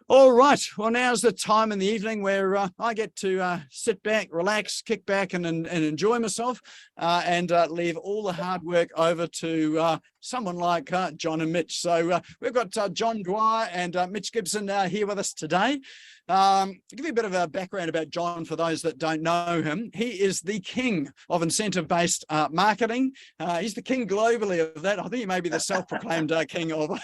All right. Well, now's the time in the evening where I get to sit back, relax, kick back and enjoy myself and leave all the hard work over to someone like John and Mitch. So we've got John Dwyer and Mitch Gibson here with us today. To give you a bit of a background about John for those that don't know him, he is the king of incentive-based marketing. He's the king globally of that. I think he may be the self-proclaimed king of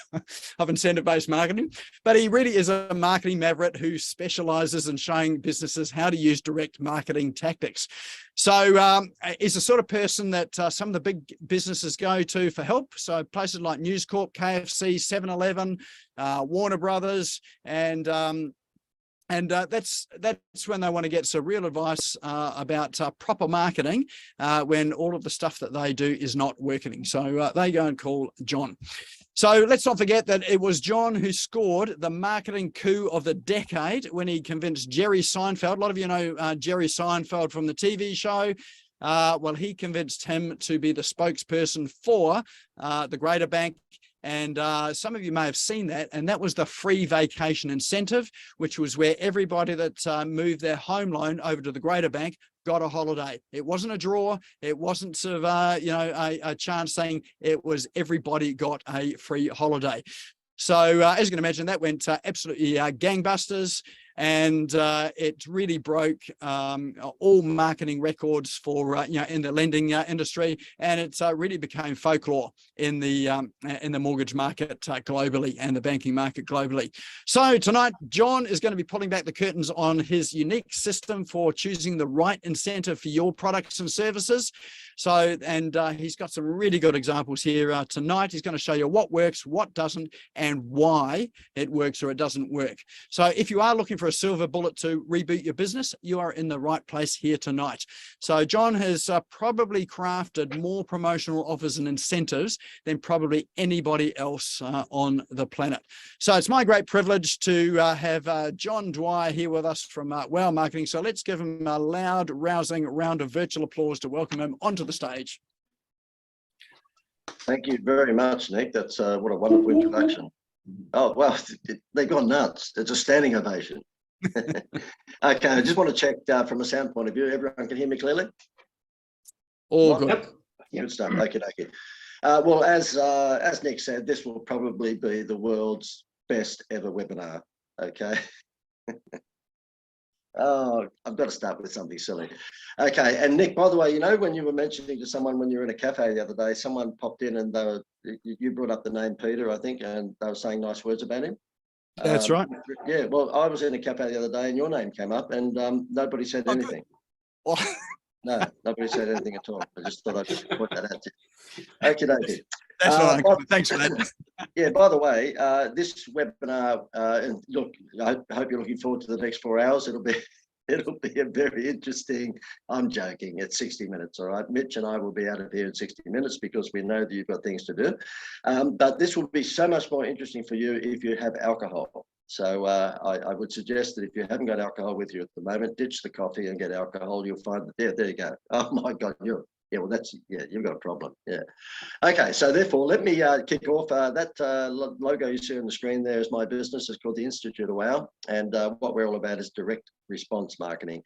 incentive-based marketing, but he really is a marketing maverick who specializes in showing businesses how to use direct marketing tactics. So he's the sort of person that some of the big businesses go to for help. So places like News Corp, KFC, 7-Eleven, Warner Brothers, and that's when they want to get some real advice about proper marketing when all of the stuff that they do is not working. So they go and call John. So let's not forget that it was John who scored the marketing coup of the decade when he convinced Jerry Seinfeld. A lot of you know Jerry Seinfeld from the TV show. Well, he convinced him to be the spokesperson for the Greater Bank. And some of you may have seen that, and that was the free vacation incentive, which was where everybody that moved their home loan over to the Greater Bank got a holiday. It wasn't a draw. It wasn't sort of, a chance thing. It was everybody got a free holiday. So as you can imagine, that went absolutely gangbusters. And it really broke all marketing records for in the lending industry, and it really became folklore in the mortgage market globally and the banking market globally. So tonight, John is going to be pulling back the curtains on his unique system for choosing the right incentive for your products and services. So, and he's got some really good examples here tonight. He's going to show you what works, what doesn't, and why it works or it doesn't work. So if you are looking for a silver bullet to reboot your business, you are in the right place here tonight. So John has probably crafted more promotional offers and incentives than probably anybody else on the planet. So it's my great privilege to have John Dwyer here with us from Wow Marketing. So let's give him a loud, rousing round of virtual applause to welcome him onto the stage. Thank you very much, Nick. That's what a wonderful introduction. Oh, well, they've gone nuts. It's a standing ovation. Okay, I just want to check from a sound point of view, everyone can hear me clearly? All good. Yep. Good stuff. Okay. Well, as Nick said, this will probably be the world's best ever webinar. Okay. Oh, I've got to start with something silly. Okay, and Nick, by the way, you know, when you were mentioning to someone when you were in a cafe the other day, someone popped in and you brought up the name Peter, I think, and they were saying nice words about him. That's right. Yeah, well, I was in a cafe the other day and your name came up and nobody said anything. No, nobody said anything at all. I just thought I'd just point that out to you. Okay. That's all right. Thanks for that. Yeah, by the way, this webinar, and look, I hope you're looking forward to the next 4 hours. It'll be a very interesting. I'm joking. It's 60 minutes, all right. Mitch and I will be out of here in 60 minutes because we know that you've got things to do. But this will be so much more interesting for you if you have alcohol. So I would suggest that if you haven't got alcohol with you at the moment, ditch the coffee and get alcohol. You'll find that there you go. Oh my God, you've got a problem. Yeah. Okay, so therefore, let me kick off. That logo you see on the screen there is my business. It's called the Institute of Wow, and what we're all about is direct response marketing.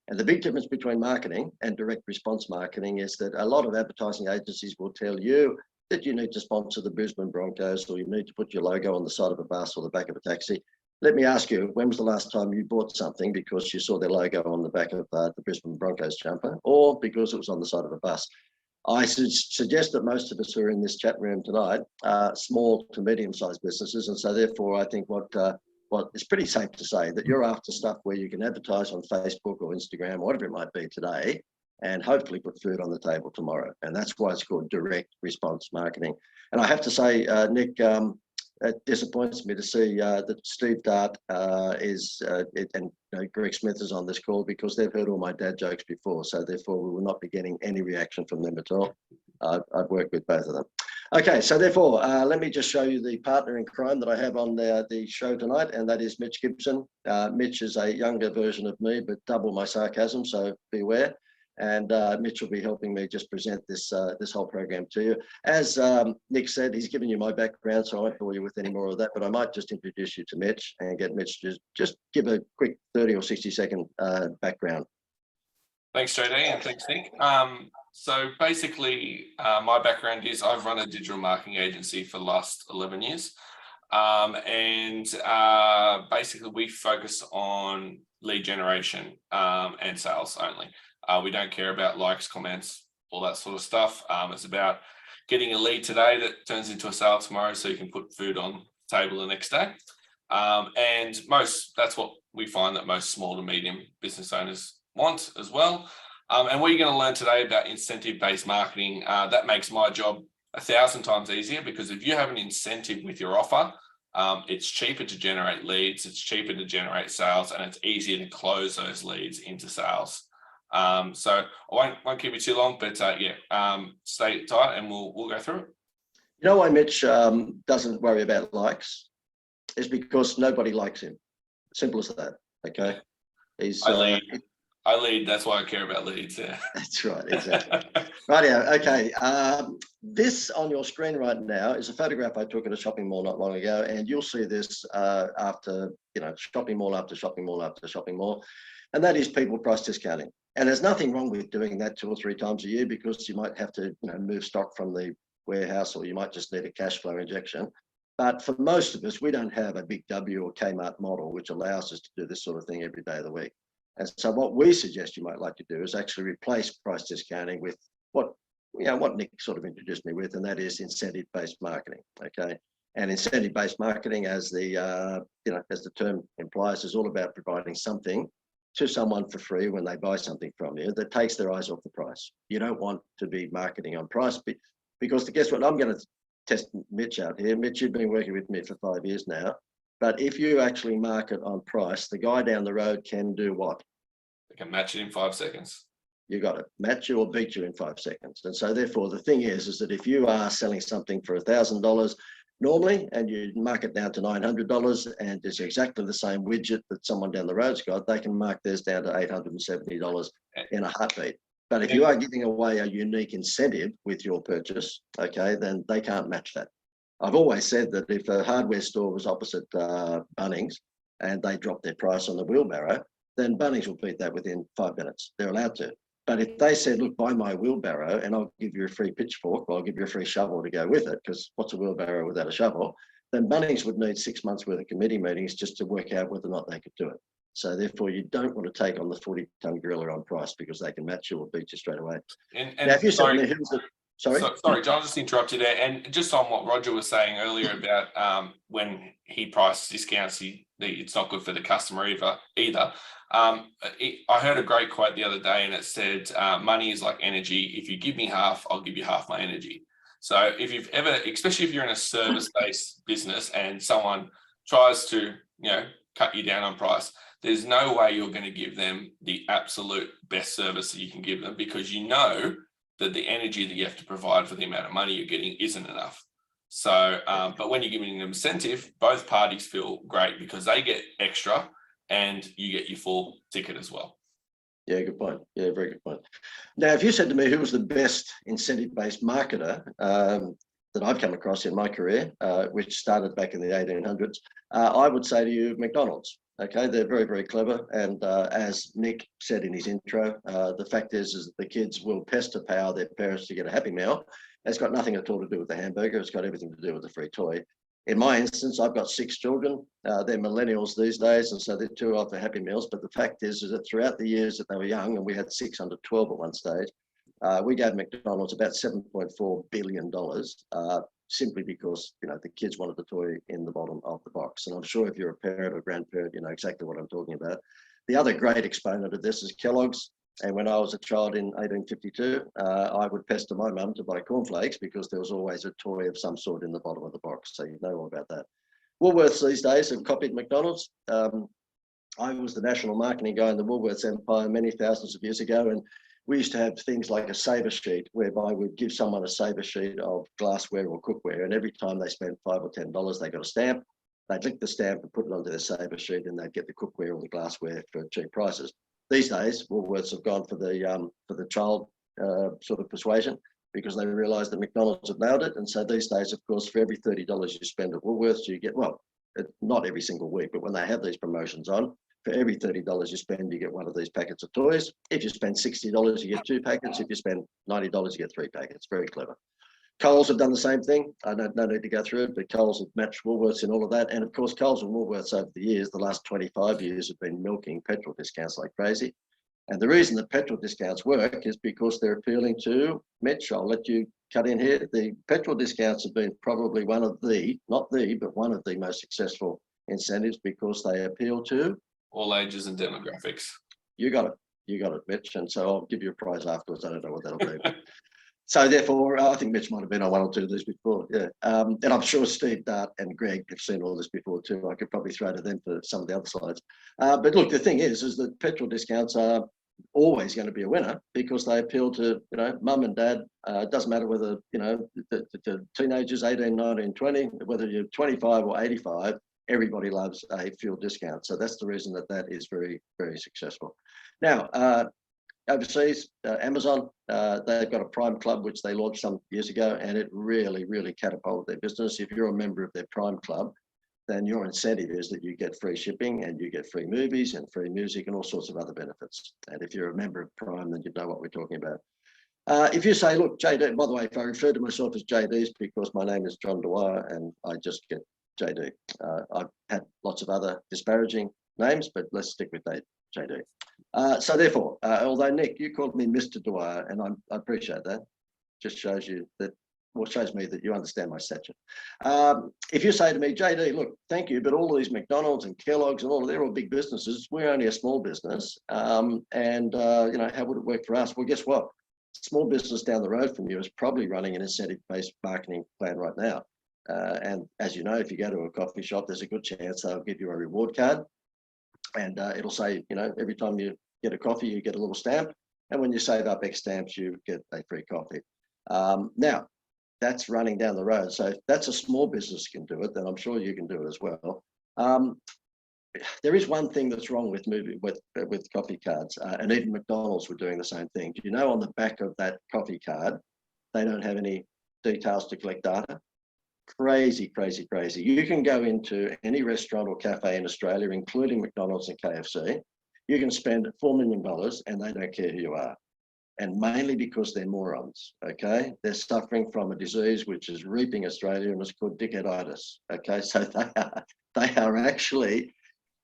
And the big difference between marketing and direct response marketing is that a lot of advertising agencies will tell you that you need to sponsor the Brisbane Broncos, or you need to put your logo on the side of a bus or the back of a taxi. Let me ask you, when was the last time you bought something because you saw their logo on the back of the Brisbane Broncos jumper, or because it was on the side of a bus? I suggest that most of us who are in this chat room tonight are small to medium-sized businesses, and so therefore I think what it's pretty safe to say that you're after stuff where you can advertise on Facebook or Instagram, whatever it might be today, and hopefully put food on the table tomorrow. And that's why it's called direct response marketing. And I have to say, Nick, it disappoints me to see that Steve Dart and Greg Smith is on this call because they've heard all my dad jokes before. So therefore, we will not be getting any reaction from them at all. I've worked with both of them. Okay, so therefore, let me just show you the partner in crime that I have on the show tonight, and that is Mitch Gibson. Mitch is a younger version of me, but double my sarcasm, so beware. And Mitch will be helping me just present this this whole program to you. As Nick said, he's given you my background, so I won't bore you with any more of that, but I might just introduce you to Mitch and get Mitch to just give a quick 30 or 60-second background. Thanks, JD, and thanks, Nick. So basically, my background is I've run a digital marketing agency for the last 11 years. Basically, we focus on lead generation and sales only. We don't care about likes, comments, all that sort of stuff. It's about getting a lead today that turns into a sale tomorrow so you can put food on the table the next day. And that's what we find that most small to medium business owners want as well. And what you're going to learn today about incentive-based marketing, that makes my job 1,000 times easier, because if you have an incentive with your offer, it's cheaper to generate leads, it's cheaper to generate sales, and it's easier to close those leads into sales. So I won't keep you too long, but stay tight and we'll go through it. You know why Mitch doesn't worry about likes? Is because nobody likes him. Simple as that. Okay. He's I lead. That's why I care about leads. Yeah. That's right. Exactly. Rightio. Okay. This on your screen right now is a photograph I took at a shopping mall not long ago, and you'll see this after shopping mall after shopping mall after shopping mall, and that is people price discounting. And there's nothing wrong with doing that 2 or 3 times a year, because you might have to move stock from the warehouse, or you might just need a cash flow injection. But for most of us, we don't have a big W or Kmart model which allows us to do this sort of thing every day of the week. And so what we suggest you might like to do is actually replace price discounting with what Nick sort of introduced me with, and that is incentive-based marketing. Okay. And incentive-based marketing, as the as the term implies, is all about providing something to someone for free when they buy something from you that takes their eyes off the price. You don't want to be marketing on price, because guess what? I'm going to test Mitch out here. Mitch, you've been working with me for 5 years now. But if you actually market on price, the guy down the road can do what? They can match it in 5 seconds. You got it. Match you or beat you in 5 seconds. And so therefore, the thing is that if you are selling something for $1,000 normally, and you mark it down to $900, and it's exactly the same widget that someone down the road's got, they can mark theirs down to $870 in a heartbeat. But if you are giving away a unique incentive with your purchase, okay, then they can't match that. I've always said that if a hardware store was opposite Bunnings and they dropped their price on the wheelbarrow, then Bunnings will beat that within 5 minutes. They're allowed to. But if they said, look, buy my wheelbarrow and I'll give you a free pitchfork, or I'll give you a free shovel to go with it, because what's a wheelbarrow without a shovel? Then Bunnings would need 6 months worth of committee meetings just to work out whether or not they could do it. So therefore, you don't want to take on the 40-ton gorilla on price, because they can match you or beat you straight away. And now, if you said, sorry, John, just interrupted there. And just on what Roger was saying earlier about when he prices discounts, it's not good for the customer either. I heard a great quote the other day, and it said, money is like energy. If you give me half, I'll give you half my energy. So if you've ever, especially if you're in a service-based business and someone tries to, cut you down on price, there's no way you're going to give them the absolute best service that you can give them, because you know that the energy that you have to provide for the amount of money you're getting isn't enough. So, but when you're giving them incentive, both parties feel great, because they get extra and you get your full ticket as well. Yeah, good point. Yeah, very good point. Now, if you said to me who was the best incentive-based marketer that I've come across in my career, which started back in the 1800s, I would say to you, McDonald's. Okay, they're very, very clever. And as Nick said in his intro, the fact is that the kids will pester power their parents to get a Happy Meal. It's got nothing at all to do with the hamburger. It's got everything to do with the free toy. In my instance, I've got 6 children. They're millennials these days, and so they're too old for Happy Meals. But the fact is that throughout the years that they were young, and we had 6 under 12 at one stage, we gave McDonald's about $7.4 billion, simply because the kids wanted the toy in the bottom of the box. And I'm sure if you're a parent or grandparent, you know exactly what I'm talking about. The other great exponent of this is Kelloggs. And when I was a child in 1852, I would pester my mum to buy cornflakes, because there was always a toy of some sort in the bottom of the box. So you know all about that. Woolworths these days have copied McDonald's. I was the national marketing guy in the Woolworths empire many thousands of years ago, and we used to have things like a saver sheet, whereby we'd give someone a saver sheet of glassware or cookware, and every time they spent $5 or $10, they got a stamp. They'd lick the stamp and put it onto their saver sheet, and they'd get the cookware or the glassware for cheap prices. These days, Woolworths have gone for the child sort of persuasion, because they realised that McDonald's had nailed it. And so these days, of course, for every $30 you spend at Woolworths, you get, well, not every single week, but when they have these promotions on, for every $30 you spend, you get one of these packets of toys. If you spend $60, you get 2 packets. If you spend $90, you get 3 packets. Very clever. Coles have done the same thing. I don't no need to go through it, but Coles have matched Woolworths in all of that. And of course, Coles and Woolworths over the years, the last 25 years, have been milking petrol discounts like crazy. And the reason that petrol discounts work is because they're appealing to, Mitch, I'll let you cut in here. The petrol discounts have been probably one of the, not the, but one of the most successful incentives, because they appeal to all ages and demographics. You got it, Mitch. And so I'll give you a prize afterwards. I don't know what that'll be. So therefore, I think Mitch might have been on one or two of these before. Yeah. And I'm sure Steve, Dart and Greg have seen all this before too. I could probably throw to them for some of the other slides. But look, the thing is that petrol discounts are always going to be a winner, because they appeal to, mum and dad. It doesn't matter whether, the teenagers, 18, 19, 20, whether you're 25 or 85, everybody loves a fuel discount. So that's the reason that is very, very successful. Now, overseas, Amazon, they've got a Prime Club, which they launched some years ago, and it really, really catapulted their business. If you're a member of their Prime Club, then your incentive is that you get free shipping and you get free movies and free music and all sorts of other benefits. And if you're a member of Prime, then you know what we're talking about. If you say, look, JD, by the way, if I refer to myself as JD, it's because my name is John Dwyer and I just get JD. I've had lots of other disparaging names, but let's stick with that, JD. So therefore, although Nick, you called me Mr. Dwyer, and I appreciate that. Just shows you that, well, shows me that you understand my stature. If you say to me, JD, look, thank you, but all these McDonald's and Kellogg's and all, they're all big businesses. We're only a small business. How would it work for us? Well, guess what? Small business down the road from you is probably running an incentive-based marketing plan right now. And as you know, if you go to a coffee shop, there's a good chance they'll give you a reward card. And it'll say, every time you get a coffee, you get a little stamp. And when you save up X stamps, you get a free coffee. Now, that's running down the road. So if that's a small business can do it, then I'm sure you can do it as well. There is one thing that's wrong with coffee cards, and even McDonald's were doing the same thing. Do you know on the back of that coffee card, they don't have any details to collect data? Crazy, crazy, crazy. You can go into any restaurant or cafe in Australia, including McDonald's and KFC. You can spend $4 million and they don't care who you are. And mainly because they're morons, okay? They're suffering from a disease which is reaping Australia, and it's called dickheaditis, okay? So they are actually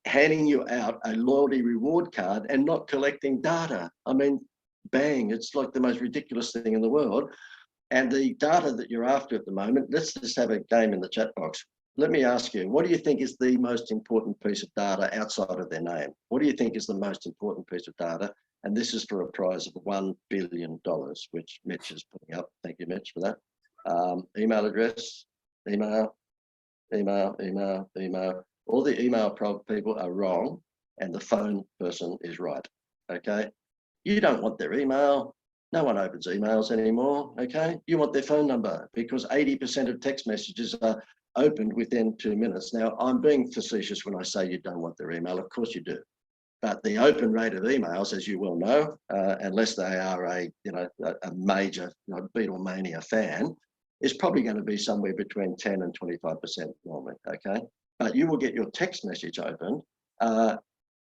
handing you out a loyalty reward card and not collecting data. I mean, bang, it's like the most ridiculous thing in the world. And the data that you're after at the moment, let's just have a game in the chat box. Let me ask you, what do you think is the most important piece of data outside of their name? What do you think is the most important piece of data? And this is for a prize of $1 billion, which Mitch is putting up. Thank you, Mitch, for that. Email address, email. All the email people are wrong and the phone person is right, okay? You don't want their email. No one opens emails anymore, okay? You want their phone number, because 80% of text messages are opened within 2 minutes. Now, I'm being facetious when I say you don't want their email. Of course you do. But the open rate of emails, as you well know, unless they are a major Beatlemania fan, is probably going to be somewhere between 10 and 25% normally, okay? But you will get your text message opened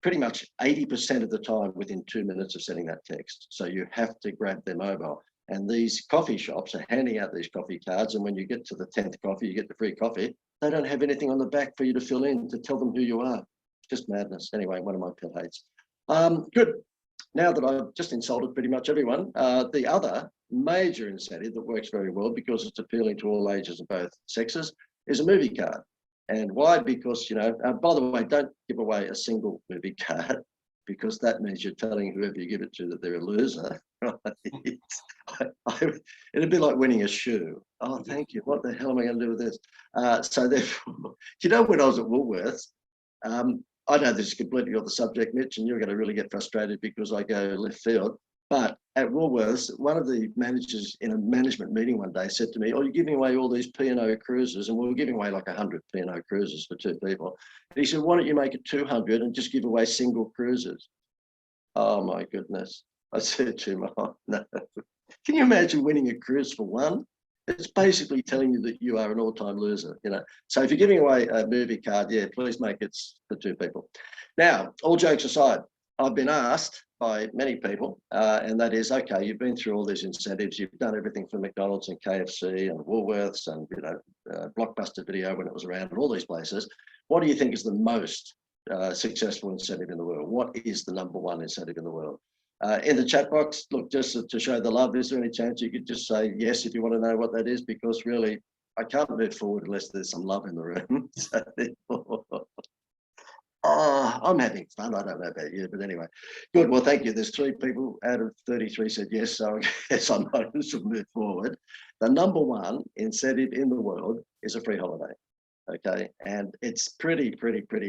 pretty much 80% of the time within 2 minutes of sending that text. So you have to grab their mobile. And these coffee shops are handing out these coffee cards. And when you get to the 10th coffee, you get the free coffee. They don't have anything on the back for you to fill in to tell them who you are. Just madness. Anyway, one of my pet hates. Good. Now that I've just insulted pretty much everyone, the other major incentive that works very well, because it's appealing to all ages and both sexes, is a movie card. And why? Because, by the way, don't give away a single movie card, because that means you're telling whoever you give it to that they're a loser. Right? It'd be like winning a shoe. Oh, thank you. What the hell am I going to do with this? So therefore, when I was at Woolworths, I know this is completely off the subject, Mitch, and you're going to really get frustrated because I go left field. But at Woolworths, one of the managers in a management meeting one day said to me, "Oh, you're giving away all these P&O cruises," and we were giving away like 100 P&O cruises for 2 people. And he said, "Why don't you make it 200 and just give away single cruises?" Oh my goodness. I said to him, oh, no. Can you imagine winning a cruise for one? It's basically telling you that you are an all-time loser, you know. So if you're giving away a movie card, yeah, please make it for 2 people. Now, all jokes aside, I've been asked by many people, and that is, okay, you've been through all these incentives, you've done everything for McDonald's and KFC and Woolworths and, you know, Blockbuster Video when it was around and all these places. What do you think is the most successful incentive in the world? What is the #1 incentive in the world? In the chat box, look, just to show the love, is there any chance you could just say yes if you want to know what that is? Because really, I can't move forward unless there's some love in the room. I'm having fun. I don't know about you, but anyway, good. Well, thank you. There's 3 people out of 33 said yes, so I guess I might as well move forward. The #1 incentive in the world is a free holiday. Okay, and it's pretty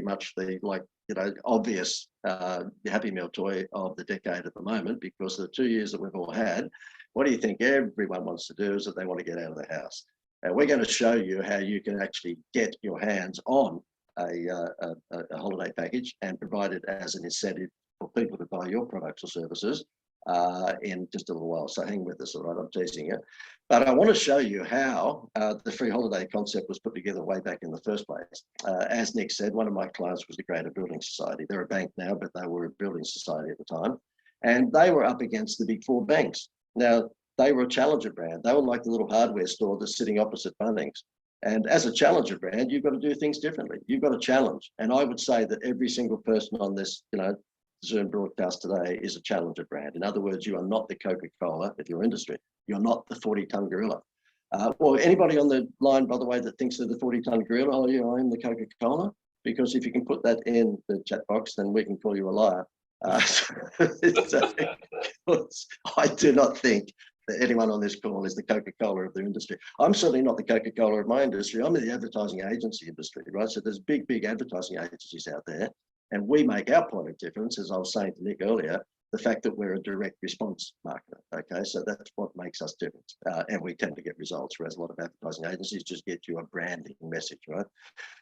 much the, like, you know, obvious Happy Meal toy of the decade at the moment, because the 2 years that we've all had, what do you think everyone wants to do is that they want to get out of the house. And we're going to show you how you can actually get your hands on a holiday package and provide it as an incentive for people to buy your products or services in just a little while. So hang with us, all right? I'm teasing you. But I want to show you how the free holiday concept was put together way back in the first place. As Nick said, one of my clients was the Greater Building Society. They're a bank now, but they were a building society at the time. And they were up against the big 4 banks. Now, they were a challenger brand. They were like the little hardware store that's sitting opposite Bunnings. And as a challenger brand, you've got to do things differently. You've got to challenge. And I would say that every single person on this, you know, Zoom broadcast today is a challenger brand. In other words, you are not the Coca-Cola of your industry. You're not the 40-ton gorilla. Or anybody on the line, by the way, that thinks they're the 40-ton gorilla, oh yeah, I am the Coca-Cola. Because if you can put that in the chat box, then we can call you a liar. I do not think that anyone on this call is the Coca-Cola of their industry. I'm certainly not the Coca-Cola of my industry. I'm in the advertising agency industry, right? So there's big advertising agencies out there. And we make our point of difference, as I was saying to Nick earlier, the fact that we're a direct response marketer, okay? So that's what makes us different. And we tend to get results, whereas a lot of advertising agencies just get you a branding message, right?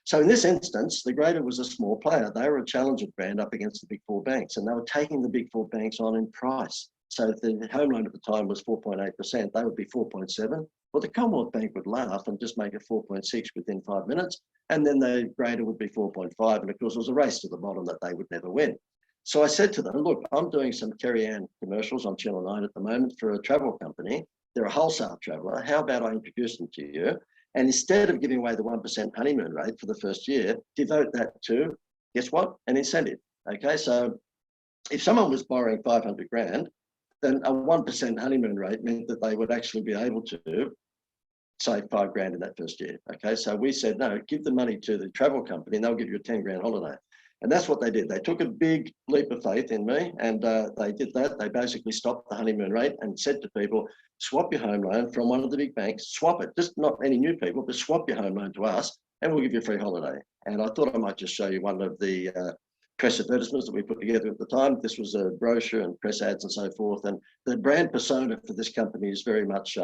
So in this instance, the Greater was a small player. They were a challenger brand up against the big 4 banks, and they were taking the big 4 banks on in price. So if the home loan at the time was 4.8%, they would be 4.7. Well, the Commonwealth Bank would laugh and just make it 4.6 within 5 minutes. And then the Greater would be 4.5. And of course, it was a race to the bottom that they would never win. So I said to them, look, I'm doing some Kerry Ann commercials on Channel 9 at the moment for a travel company. They're a wholesale traveller. How about I introduce them to you? And instead of giving away the 1% honeymoon rate for the first year, devote that to, guess what? An incentive. Okay, so if someone was borrowing 500 grand, then a 1% honeymoon rate meant that they would actually be able to save 5 grand in that first year. Okay, so we said, no, give the money to the travel company and they'll give you a 10 grand holiday. And that's what they did. They took a big leap of faith in me, and they did that. They basically stopped the honeymoon rate and said to people, swap your home loan from one of the big banks, swap it, just not any new people, but swap your home loan to us and we'll give you a free holiday. And I thought I might just show you one of the press advertisements that we put together at the time. This was a brochure and press ads and so forth. And the brand persona for this company is very much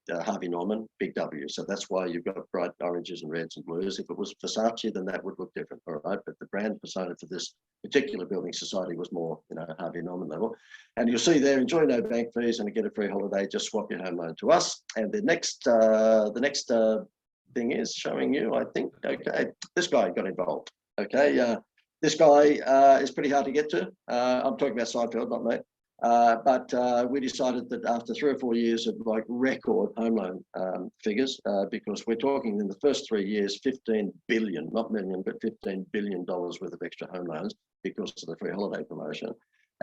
Harvey Norman, Big W. So that's why you've got bright oranges and reds and blues. If it was Versace, then that would look different, all right? But the brand persona for this particular building society was more, you know, Harvey Norman level. And you'll see there, enjoy no bank fees and get a free holiday, just swap your home loan to us. And the next thing is showing you, I think, okay, this guy got involved, okay? This guy is pretty hard to get to. I'm talking about Seinfeld, not me. But we decided that after 3 or 4 years of like record home loan figures, because we're talking in the first 3 years, 15 billion, not million, but $15 billion worth of extra home loans because of the free holiday promotion.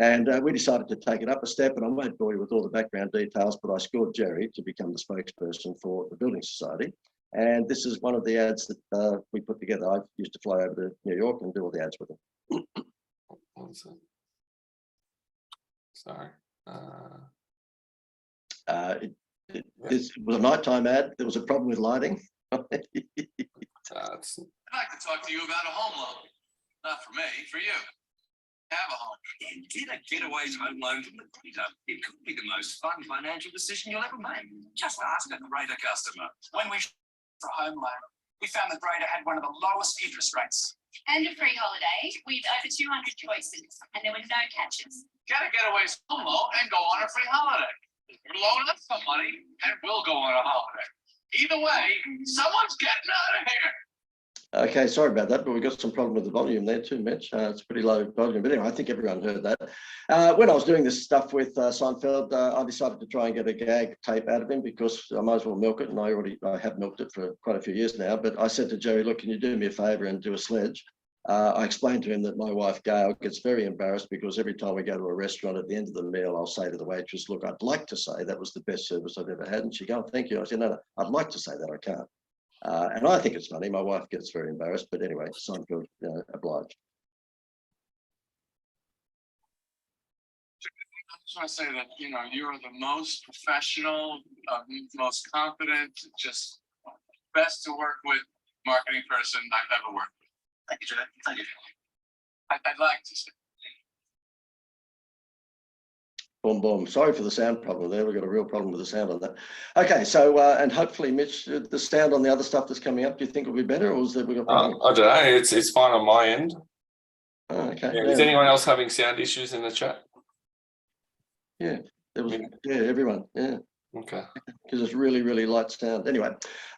And we decided to take it up a step, and I won't bore you with all the background details, but I scored Jerry to become the spokesperson for the Building Society. And this is one of the ads that we put together. I used to fly over to New York and do all the ads with them. Sorry. This was a nighttime ad. There was a problem with lighting. I'd like to talk to you about a home loan. Not for me, for you. Have a home. Get a getaway home loan from the Greater. It could be the most fun financial decision you'll ever make. Just ask a Greater customer. When we for a home loan, we found that Greater had one of the lowest interest rates. And a free holiday with over 200 choices, and there were no catches. Get a getaway home loan and go on a free holiday. Loan us some money and we'll go on a holiday. Either way, someone's getting out of here. Okay, sorry about that, but we've got some problem with the volume there too, Mitch. It's pretty low volume, but anyway, I think everyone heard that. When I was doing this stuff with Seinfeld, I decided to try and get a gag tape out of him because I might as well milk it, and I have milked it for quite a few years now. But I said to Jerry, look, can you do me a favour and do a sledge? I explained to him that my wife, Gail, gets very embarrassed because every time we go to a restaurant at the end of the meal, I'll say to the waitress, look, I'd like to say that was the best service I've ever had. And she goes, oh, thank you. I said, no, I'd like to say that, I can't. And I think it's funny. My wife gets very embarrassed, but anyway, Seinfeld obliged. I just want to say that, you're the most professional, most confident, just best to work with marketing person I've ever worked with. Thank you, Joe. Thank you. I'd like to say. Boom, boom. Sorry for the sound problem there. We've got a real problem with the sound on that. Okay, so, and hopefully, Mitch, the sound on the other stuff that's coming up, do you think will be better, or is that we got problems? I don't know. It's fine on my end. Oh, okay. Yeah. Is anyone else having sound issues in the chat? Yeah, there was, everyone. Yeah. Okay. Because it's really, really light sound. Anyway,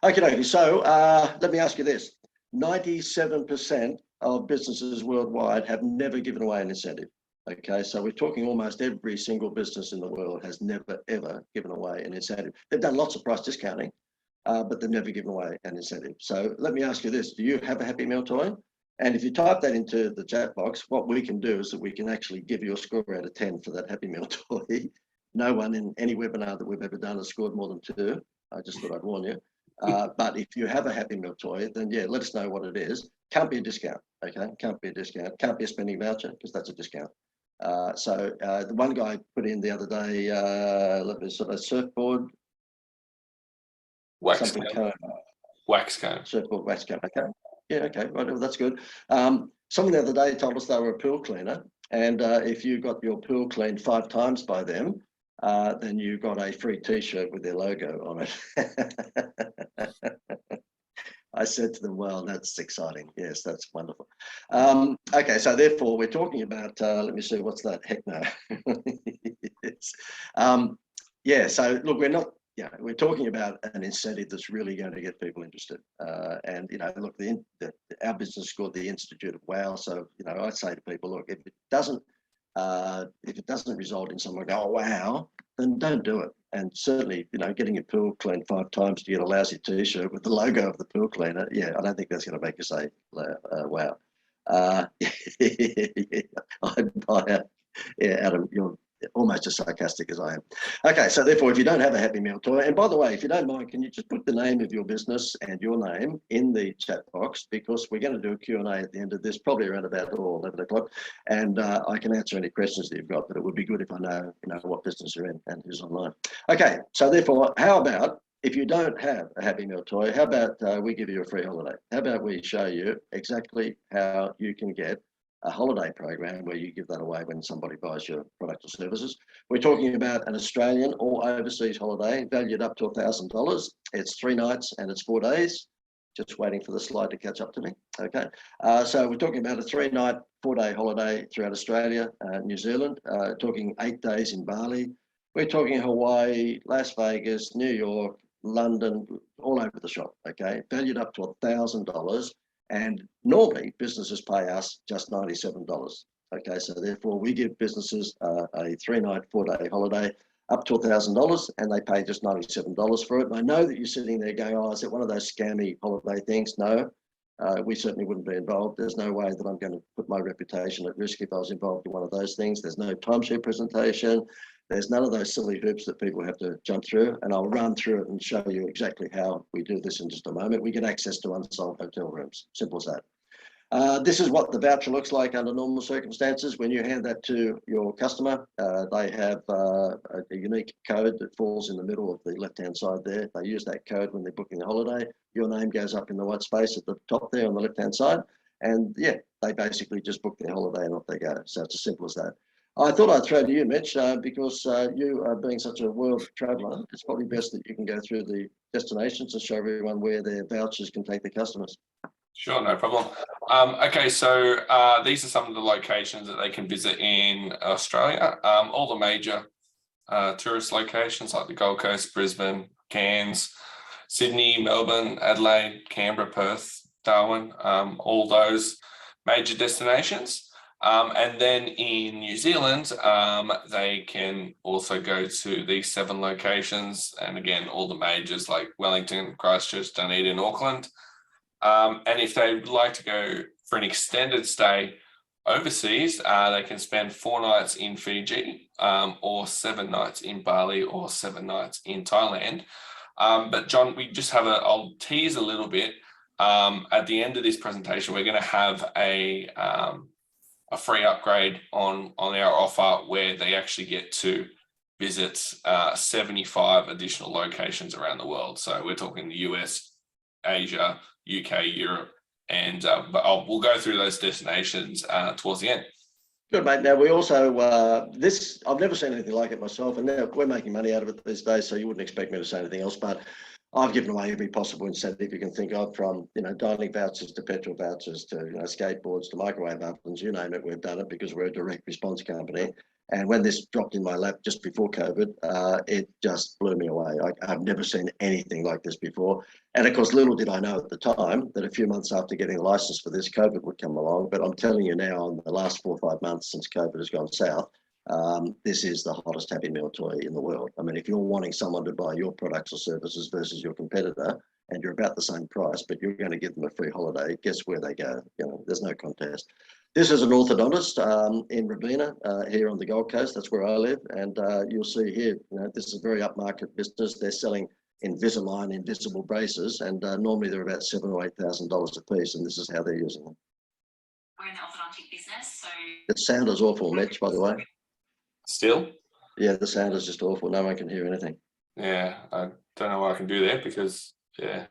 okay. So let me ask you this: 97% of businesses worldwide have never given away an incentive. Okay, so we're talking almost every single business in the world has never, ever given away an incentive. They've done lots of price discounting, but they've never given away an incentive. So let me ask you this: do you have a Happy Meal toy? And if you type that into the chat box, what we can do is that we can actually give you a score out of 10 for that Happy Meal toy. No one in any webinar that we've ever done has scored more than 2. I just thought I'd warn you. But if you have a Happy Meal toy, then yeah, let us know what it is. Can't be a discount, okay? Can't be a discount. Can't be a spending voucher because that's a discount. So the one guy put in the other day, sort of surfboard, Wax cone. Wax cone. Surfboard wax cone. Okay. Yeah. Okay. Right. Well, that's good. Someone the other day told us they were a pool cleaner, and if you got your pool cleaned 5 times by them, then you got a free T-shirt with their logo on it. I said to them, well, that's exciting. Yes, that's wonderful. Okay, so therefore we're talking about, let me see, what's that? Heck no. Yes. Yeah, so look, we're talking about an incentive that's really going to get people interested. And, look, our business is called the Institute of Wow. So, I say to people, look, if it doesn't result in someone going, oh, wow, then don't do it. And certainly, getting your pool cleaned 5 times to get a lousy T-shirt with the logo of the pool cleaner, yeah, I don't think that's going to make you say, wow. I'd buy it. Yeah, Adam, you're almost as sarcastic as I am. Okay, so therefore, if you don't have a Happy Meal toy, and by the way, if you don't mind, can you just put the name of your business and your name in the chat box, because we're going to do a Q&A at the end of this, probably around about 11 o'clock, and I can answer any questions that you've got, but it would be good if I know, what business you're in and who's online. Okay, so therefore, how about, if you don't have a Happy Meal toy, how about we give you a free holiday? How about we show you exactly how you can get a holiday program where you give that away when somebody buys your product or services. We're talking about an Australian or overseas holiday valued up to $1,000. It's 3 nights and it's 4 days. Just waiting for the slide to catch up to me. Okay. So we're talking about a 3-night, 4-day holiday throughout Australia, New Zealand, talking 8 days in Bali. We're talking Hawaii, Las Vegas, New York, London, all over the shop. Okay. Valued up to $1,000. And normally businesses pay us just $97. Okay, so therefore we give businesses a 3-night, 4-day holiday up to $1,000, and they pay just $97 for it. And I know that you're sitting there going, oh, is it one of those scammy holiday things? No, we certainly wouldn't be involved. There's no way that I'm going to put my reputation at risk if I was involved in one of those things. There's no timeshare presentation. There's none of those silly hoops that people have to jump through, and I'll run through it and show you exactly how we do this in just a moment. We get access to unsold hotel rooms, simple as that. This is what the voucher looks like under normal circumstances. When you hand that to your customer, they have a unique code that falls in the middle of the left-hand side there. They use that code when they're booking the holiday. Your name goes up in the white space at the top there on the left-hand side. And yeah, they basically just book their holiday and off they go. So it's as simple as that. I thought I'd throw to you, Mitch, because you are being such a world traveller. It's probably best that you can go through the destinations and show everyone where their vouchers can take their customers. Sure, no problem. Okay, so these are some of the locations that they can visit in Australia. All the major tourist locations like the Gold Coast, Brisbane, Cairns, Sydney, Melbourne, Adelaide, Canberra, Perth, Darwin, all those major destinations. And then in New Zealand, they can also go to these 7 locations. And again, all the majors like Wellington, Christchurch, Dunedin, Auckland. And if they'd like to go for an extended stay overseas, they can spend 4 nights in Fiji, or 7 nights in Bali, or 7 nights in Thailand. But John, we just have I'll tease a little bit. At the end of this presentation, we're going to have a free upgrade on our offer where they actually get to visit 75 additional locations around the world. So we're talking the US, Asia, UK, Europe, and but we'll go through those destinations towards the end. Good, mate. Now, we also, I've never seen anything like it myself, and now we're making money out of it these days, so you wouldn't expect me to say anything else, but I've given away every possible incentive you can think of, from, dining vouchers to petrol vouchers to, skateboards to microwave ovens, you name it, we've done it because we're a direct response company. And when this dropped in my lap just before COVID, it just blew me away. I've never seen anything like this before. And of course, little did I know at the time that a few months after getting a license for this, COVID would come along. But I'm telling you now, in the last 4 or 5 months since COVID has gone south, this is the hottest Happy Meal toy in the world. I mean, if you're wanting someone to buy your products or services versus your competitor, and you're about the same price, but you're going to give them a free holiday, guess where they go? There's no contest. This is an orthodontist in Robina, here on the Gold Coast. That's where I live. And you'll see here, this is a very upmarket business. They're selling Invisalign invisible braces, and normally they're about $7,000 or $8,000 a piece, and this is how they're using them. We're in the orthodontic business, so... The sound is awful, Mitch, by the way. Still? Yeah, the sound is just awful. No one can hear anything. Yeah, I don't know what I can do there because, yeah.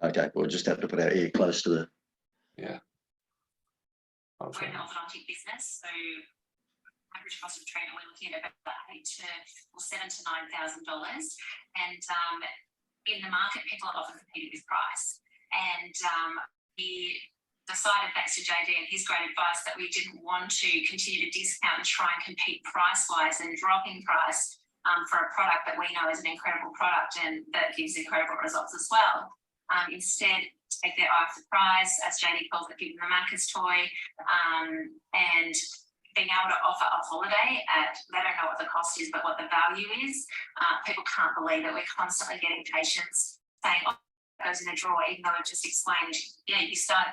Okay, we'll just have to put our ear close to the... Yeah. We're in the orthodontic business, so average cost of treatment, we're looking at about $7,000 to $9,000. And in the market, people are often competing with price. And we decided, thanks to JD and his great advice, that we didn't want to continue to discount and try and compete price-wise and drop in price for a product that we know is an incredible product and that gives incredible results as well. Instead, take their eye off the prize, as JD calls it, give them a Macca's toy, and being able to offer a holiday they don't know what the cost is, but what the value is. People can't believe that we're constantly getting patients saying, oh, it goes in a drawer, even though we've just explained, you start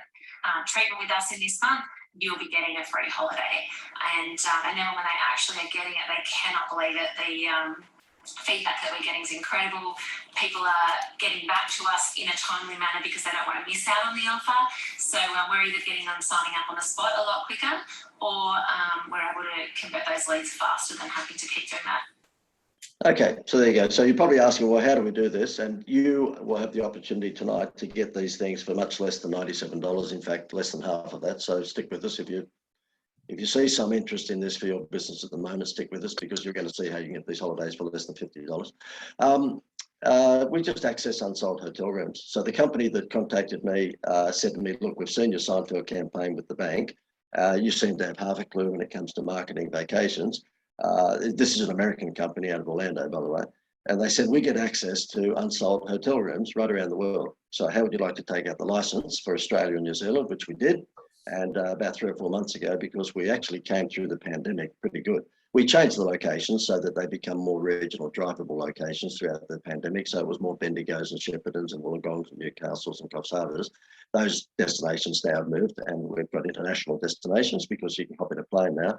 treatment with us in this month, you'll be getting a free holiday. And then when they actually are getting it, they cannot believe it. The feedback that we're getting is incredible. People are getting back to us in a timely manner because they don't want to miss out on the offer. So we're either getting them signing up on the spot a lot quicker, or we're able to convert those leads faster than having to keep doing that. Okay, so there you go. So you're probably asking, well, how do we do this? And you will have the opportunity tonight to get these things for much less than $97. In fact, less than half of that. So stick with us. If you see some interest in this for your business at the moment, stick with us, because you're going to see how you can get these holidays for less than $50. We just access unsold hotel rooms. So the company that contacted me said to me, look, we've seen your Seinfeld campaign with the bank. You seem to have half a clue when it comes to marketing vacations. This is an American company out of Orlando, by the way. And they said, we get access to unsold hotel rooms right around the world. So how would you like to take out the license for Australia and New Zealand, which we did. And about 3 or 4 months ago, because we actually came through the pandemic pretty good. We changed the locations so that they become more regional, drivable locations throughout the pandemic. So it was more Bendigos and Sheppartons and Wollongongs and Newcastles and Coffs Harbours. Those destinations now have moved, and we've got international destinations because you can hop in a plane now.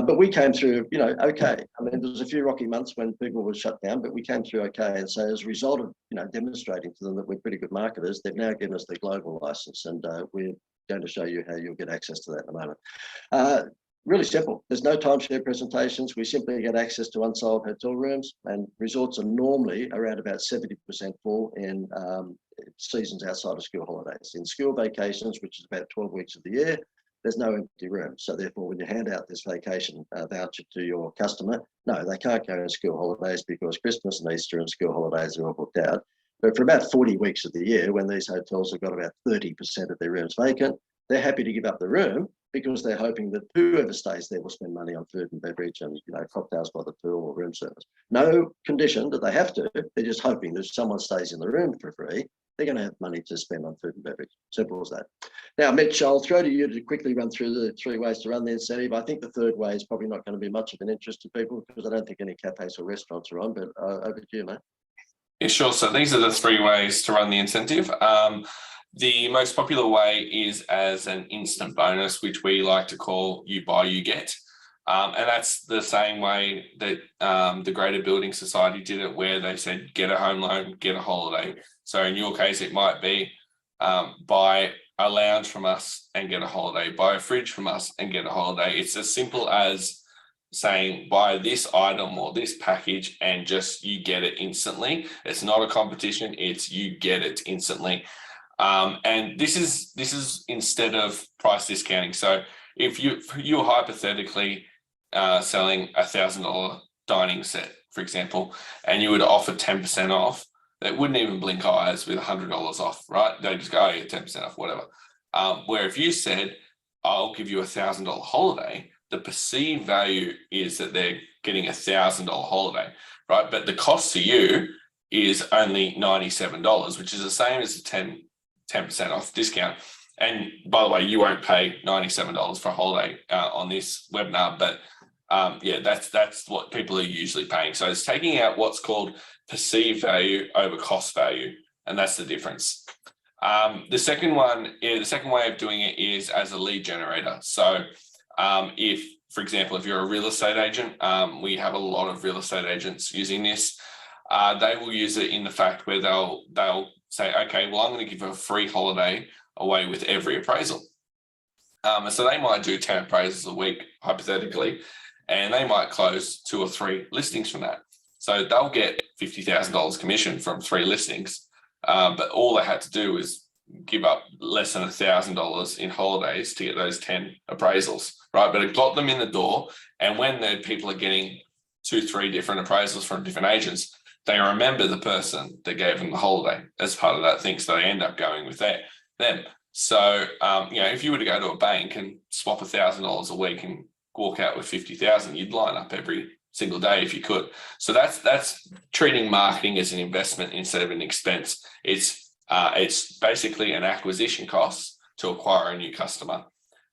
But we came through, okay. I mean, there was a few rocky months when people were shut down, but we came through okay. And so as a result of, demonstrating to them that we're pretty good marketers, they've now given us the global license, and we're going to show you how you'll get access to that in a moment. Really simple. There's no timeshare presentations. We simply get access to unsold hotel rooms, and resorts are normally around about 70% full in seasons outside of school holidays. In school vacations, which is about 12 weeks of the year, there's no empty rooms. So therefore, when you hand out this vacation voucher to your customer, no, they can't go in school holidays because Christmas and Easter and school holidays are all booked out. But for about 40 weeks of the year, when these hotels have got about 30% of their rooms vacant, they're happy to give up the room because they're hoping that whoever stays there will spend money on food and beverage and, you know, cocktails by the pool or room service. No condition that they have to. They're just hoping that if someone stays in the room for free, they're going to have money to spend on food and beverage. Simple as that. Now, Mitch, I'll throw to you to quickly run through the 3 ways to run the incentive. I think the 3rd way is probably not going to be much of an interest to people because I don't think any cafes or restaurants are on, but over to you, mate. Yeah, sure. So these are the 3 ways to run the incentive. The most popular way is as an instant bonus, which we like to call you buy, you get. And that's the same way that the Greater Building Society did it, where they said, get a home loan, get a holiday. So in your case, it might be buy a lounge from us and get a holiday, buy a fridge from us and get a holiday. It's as simple as saying buy this item or this package and just you get it instantly. It's not a competition, it's you get it instantly. And this is instead of price discounting. So if you're hypothetically selling $1,000 dining set, for example, and you would offer 10% off, they wouldn't even blink eyes with $100 off, right? They just go, oh yeah, 10% off, whatever. Where if you said, I'll give you $1,000 holiday, the perceived value is that they're getting $1,000 holiday, right? But the cost to you is only $97, which is the same as a 10% off discount. And by the way, you won't pay $97 for a holiday on this webinar, but yeah, that's what people are usually paying. So it's taking out what's called perceived value over cost value, and that's the difference. The second way of doing it is as a lead generator. So if, for example, if you're a real estate agent, we have a lot of real estate agents using this. They will use it in the fact where they'll say, okay, well, I'm going to give a free holiday away with every appraisal. So they might do 10 appraisals a week, hypothetically, and they might close 2 or 3 listings from that. So they'll get $50,000 commission from 3 listings, but all they had to do was give up less than $1,000 in holidays to get those 10 appraisals, right? But it got them in the door, and when the people are getting 2-3 different appraisals from different agents, they remember the person that gave them the holiday as part of that thing, so they end up going with them. So, you know, if you were to go to a bank and swap $1,000 a week and walk out with 50,000, you'd line up every single day if you could. So that's treating marketing as an investment instead of an expense. It's basically an acquisition cost to acquire a new customer.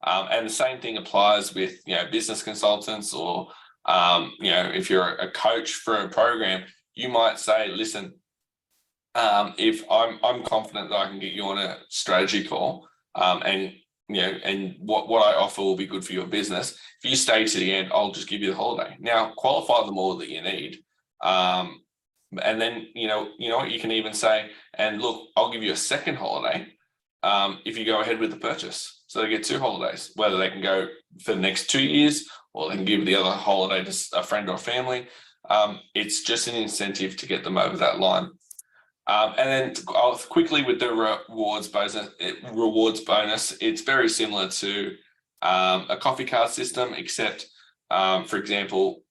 And the same thing applies with, you know, business consultants or, you know, if you're a coach for a program, you might say, listen, if I'm confident that I can get you on a strategy call, and you know, and what I offer will be good for your business. If you stay to the end, I'll just give you the holiday. Now, qualify them all that you need, and then you know what you can even say. And look, I'll give you a second holiday if you go ahead with the purchase. So they get 2 holidays, whether they can go for the next 2 years or they can give the other holiday to a friend or family. It's just an incentive to get them over that line. And then I'll quickly with the rewards bonus, it's very similar to a coffee card system, except, for example,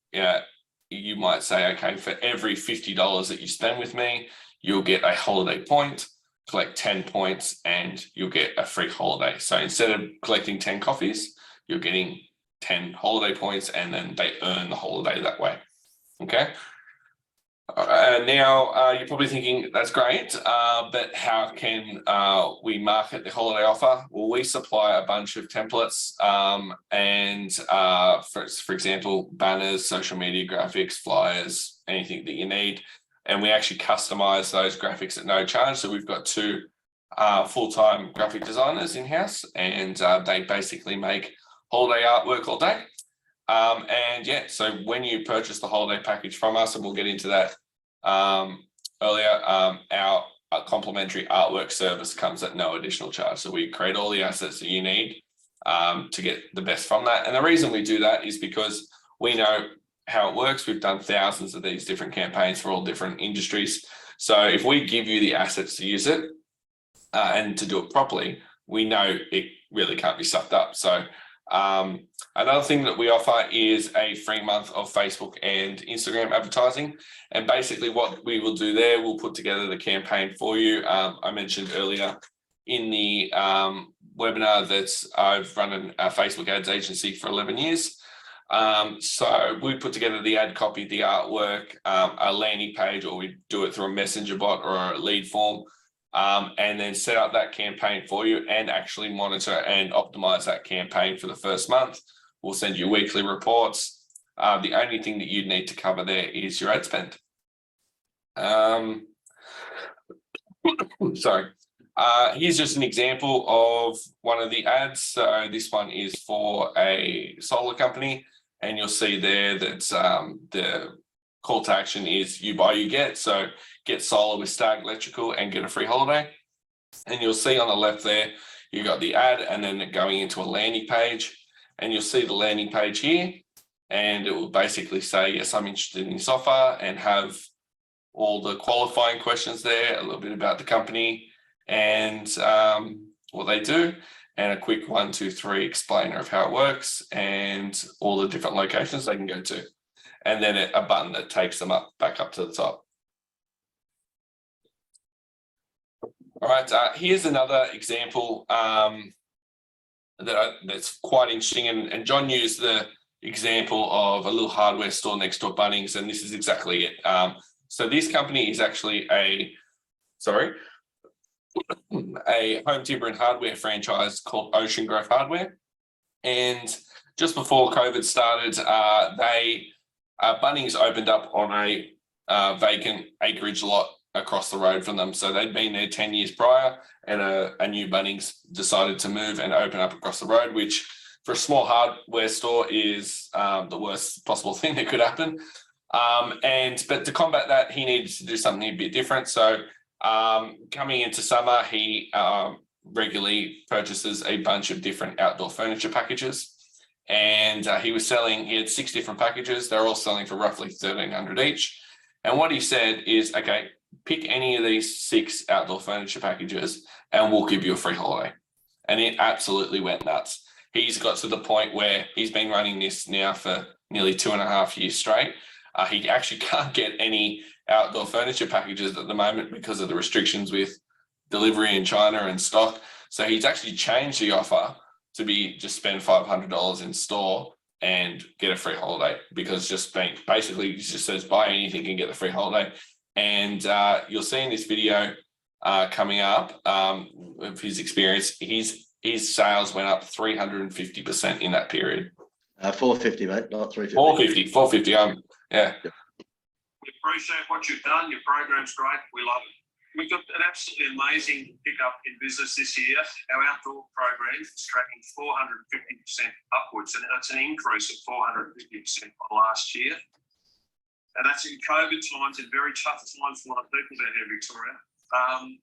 you might say, okay, for every $50 that you spend with me, you'll get a holiday point, collect 10 points, and you'll get a free holiday. So instead of collecting 10 coffees, you're getting 10 holiday points, and then they earn the holiday that way. Okay. Now you're probably thinking that's great, but how can we market the holiday offer? Well, we supply a bunch of templates and for example, banners, social media graphics, flyers, anything that you need. And we actually customize those graphics at no charge. So we've got 2 full-time graphic designers in-house, and they basically make holiday artwork all day. And yeah, so when you purchase the holiday package from us, and we'll get into that earlier, our complimentary artwork service comes at no additional charge. So we create all the assets that you need to get the best from that. And the reason we do that is because we know how it works. We've done thousands of these different campaigns for all different industries. So if we give you the assets to use it and to do it properly, we know it really can't be sucked up. So another thing that we offer is a free month of Facebook and Instagram advertising. And basically what we will do there, we'll put together the campaign for you. I mentioned earlier in the webinar that I've run a Facebook ads agency for 11 years. So we put together the ad copy, the artwork, a landing page, or we do it through a messenger bot or a lead form, and then set up that campaign for you and actually monitor and optimize that campaign for the first month. We'll send you weekly reports. The only thing that you'd need to cover there is your ad spend. Sorry. Here's just an example of one of the ads. So this one is for a solar company, and you'll see there that the call to action is you buy, you get. So get solar with Stag Electrical and get a free holiday. And you'll see on the left there, you got the ad and then going into a landing page, and you'll see the landing page here, and it will basically say, yes, I'm interested in this offer, and have all the qualifying questions there, a little bit about the company and what they do, and a quick 1, 2, 3 explainer of how it works and all the different locations they can go to. And then a button that takes them back up to the top. All right, here's another example that's quite interesting. And John used the example of a little hardware store next to Bunnings, and this is exactly it. So this company is actually a home timber and hardware franchise called Ocean Growth Hardware. And just before COVID started, Bunnings opened up on a vacant acreage lot across the road from them. So they'd been there 10 years prior, and a new Bunnings decided to move and open up across the road, which for a small hardware store is the worst possible thing that could happen. But to combat that, he needed to do something a bit different. So coming into summer, he regularly purchases a bunch of different outdoor furniture packages, and he had 6 different packages. They're all selling for roughly $1,300 each. And what he said is, okay, pick any of these 6 outdoor furniture packages and we'll give you a free holiday. And it absolutely went nuts. He's got to the point where he's been running this now for nearly 2.5 years straight. He actually can't get any outdoor furniture packages at the moment because of the restrictions with delivery in China and stock. So he's actually changed the offer to be just spend $500 in store and get a free holiday, because basically he just says buy anything and get the free holiday. And you'll see in this video coming up of his experience, his sales went up 350% in that period. 450, mate, not 350. 450. Yeah. We appreciate what you've done. Your program's great. We love it. We've got an absolutely amazing pickup in business this year. Our outdoor program is tracking 450% upwards, and that's an increase of 450% on last year. And that's in COVID times, in very tough times for a lot of people down here in Victoria.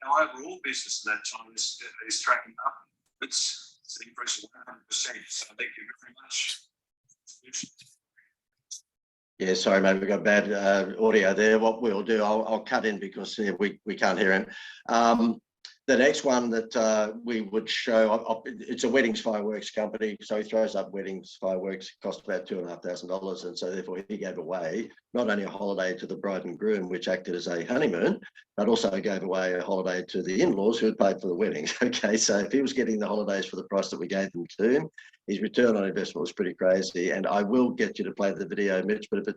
Our overall business in that time is tracking up. It's an increase of 100%. So thank you very much. Yeah, sorry, mate, we've got bad audio there. What we'll do, I'll cut in because we can't hear him. The next one that we would show, it's a weddings fireworks company. So he throws up weddings fireworks, cost about $2,500. And so therefore he gave away not only a holiday to the bride and groom, which acted as a honeymoon, but also gave away a holiday to the in-laws who had paid for the weddings. Okay, so if he was getting the holidays for the price that we gave them to him, his return on investment was pretty crazy. And I will get you to play the video, Mitch, but if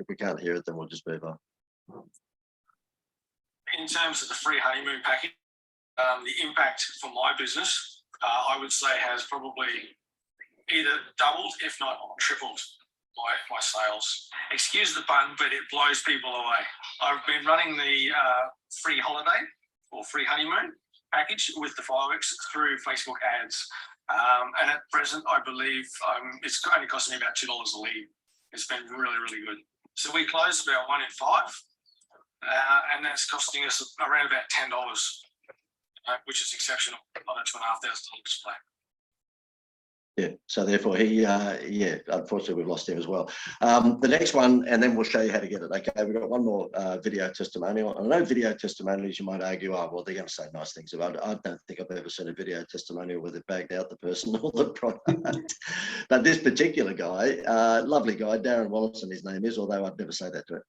we can't hear it, then we'll just move on. In terms of the free honeymoon package, the impact for my business, I would say, has probably either doubled, if not tripled, my sales. Excuse the pun, but it blows people away. I've been running the free holiday or free honeymoon package with the fireworks through Facebook ads. And at present, I believe it's only costing me about $2 a lead. It's been really, really good. So we closed about 1 in 5, and that's costing us around about $10. Which is exceptional on a $2,500 display. Yeah, so therefore he, unfortunately we've lost him as well. The next one, and then we'll show you how to get it. Okay, we've got one more video testimonial. I know video testimonials, you might argue, oh, well, they're going to say nice things about it. I don't think I've ever seen a video testimonial where they've bagged out the person or the product. But this particular guy, lovely guy, Darren Wallison, his name is, although I'd never say that to him.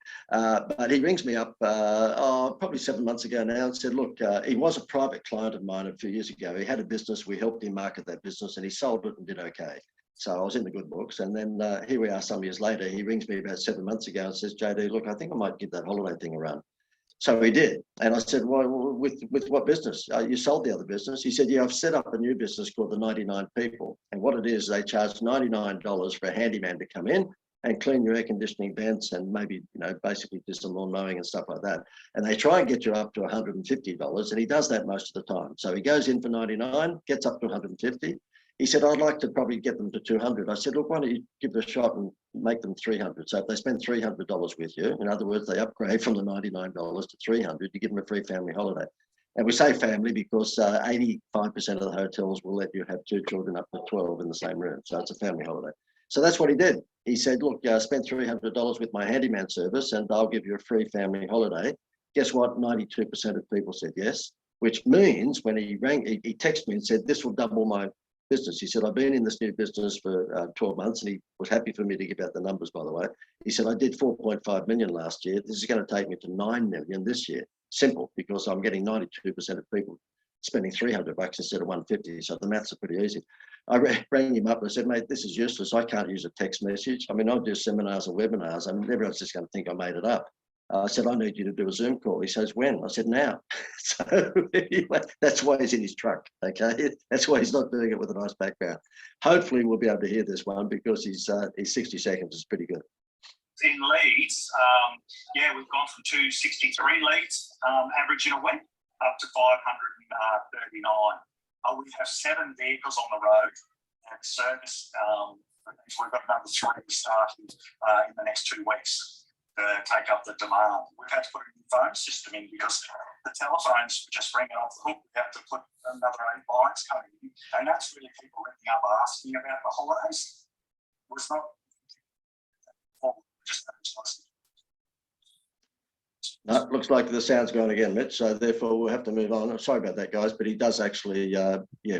But he rings me up probably 7 months ago now and said, look, he was a private client of mine a few years ago. He had a business, we helped him market that business, and he sold it and did okay. So I was in the good books. And then here we are some years later, he rings me about 7 months ago and says, JD, look, I think I might give that holiday thing a run. So he did. And I said, well, with what business? You sold the other business. He said, yeah, I've set up a new business called the 99 People. And what it is, they charge $99 for a handyman to come in and clean your air conditioning vents and maybe, basically do some lawn mowing and stuff like that. And they try and get you up to $150. And he does that most of the time. So he goes in for 99, gets up to 150. He said, I'd like to probably get them to 200. I said, look, why don't you give it a shot and make them 300? So if they spend $300 with you, in other words, they upgrade from the $99 to 300, you give them a free family holiday. And we say family because 85% of the hotels will let you have 2 children up to 12 in the same room. So it's a family holiday. So that's what he did. He said, look, spend $300 with my handyman service and I'll give you a free family holiday. Guess what? 92% of people said yes, which means when he rang, he texted me and said, this will double my business. He said, I've been in this new business for 12 months, and he was happy for me to give out the numbers, by the way. He said, I did 4.5 million last year. This is going to take me to 9 million this year. Simple, because I'm getting 92% of people spending $300 instead of 150. So the maths are pretty easy. I rang him up and I said, mate, this is useless. I can't use a text message. I mean, I'll do seminars and webinars. I mean, everyone's just going to think I made it up. I said, I need you to do a Zoom call. He says, when? I said, now. So anyway, that's why he's in his truck, okay? That's why he's not doing it with a nice background. Hopefully we'll be able to hear this one because his 60 seconds is pretty good. In leads, we've gone from 263 leads average in a week up to 539. We have 7 vehicles on the road and service. We've got another 3 starting in the next 2 weeks. Take up the demand. We've had to put a new phone system in because the telephones were just ringing off the hook. We had to put another 8 lines coming in. And that's really people ringing up asking about the holidays. It was not just no, looks like the sound's gone again, Mitch. So therefore we'll have to move on. Sorry about that, guys, but he does actually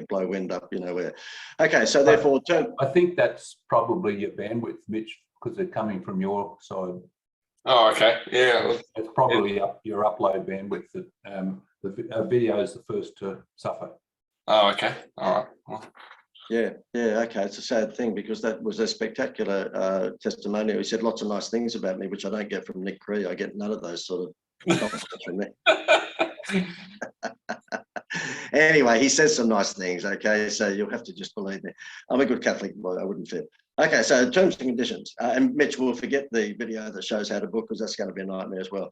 blow wind up, where. Okay, so therefore I think that's probably your bandwidth, Mitch, because they're coming from your side. Oh, okay. Yeah. It's probably up your upload bandwidth that the video is the first to suffer. Oh, okay. All right. Well. Yeah, okay. It's a sad thing because that was a spectacular testimonial. He said lots of nice things about me, which I don't get from Nick Cree. I get none of those sort of compliments from me. Anyway, he says some nice things, okay? So you'll have to just believe me. I'm a good Catholic boy, I wouldn't fit. Okay, so terms and conditions. And Mitch will forget the video that shows how to book because that's going to be a nightmare as well.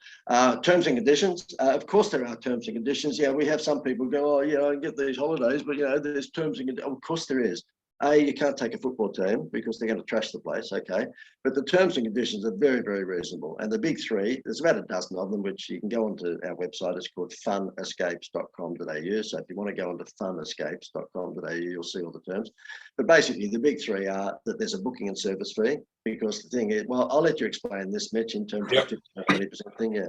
Terms and conditions. Of course, there are terms and conditions. Yeah, we have some people go, oh, I get these holidays, but, there's terms and conditions. Of course there is. You can't take a football team because they're going to trash the place, okay? But the terms and conditions are very, very reasonable. And the big 3, there's about a dozen of them, which you can go onto our website. It's called funescapes.com.au. So if you want to go onto funescapes.com.au, you'll see all the terms. But basically, the big 3 are that there's a booking and service fee, because the thing is, well, I'll let you explain this, Mitch, in terms of the 50% thing, yeah.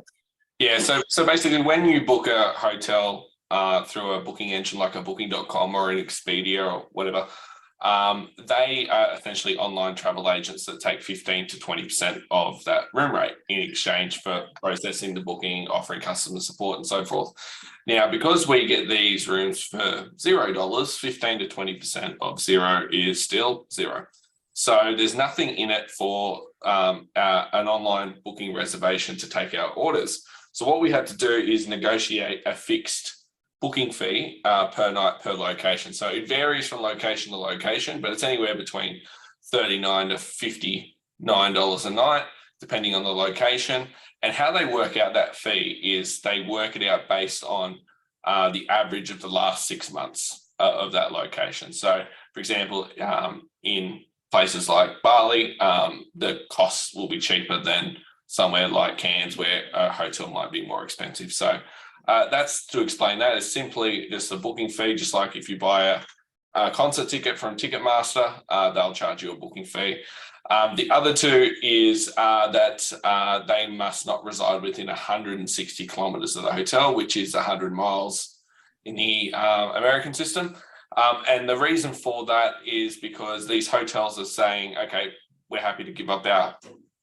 Yeah, so basically when you book a hotel through a booking engine like a booking.com or an Expedia or whatever, they are essentially online travel agents that take 15 to 20% of that room rate in exchange for processing the booking, offering customer support and so forth. Now, because we get these rooms for $0, 15 to 20% of 0 is still 0. So there's nothing in it for an online booking reservation to take our orders. So what we had to do is negotiate a fixed booking fee per night per location. So it varies from location to location, but it's anywhere between $39 to $59 a night, depending on the location. And how they work out that fee is they work it out based on the average of the last 6 months of that location. So, for example, in places like Bali, the costs will be cheaper than somewhere like Cairns, where a hotel might be more expensive. So that's to explain that. It's simply just a booking fee, just like if you buy concert ticket from Ticketmaster, they'll charge you a booking fee. The other two is that they must not reside within 160 kilometres of the hotel, which is 100 miles in the American system. And the reason for that is because these hotels are saying, okay, we're happy to give up our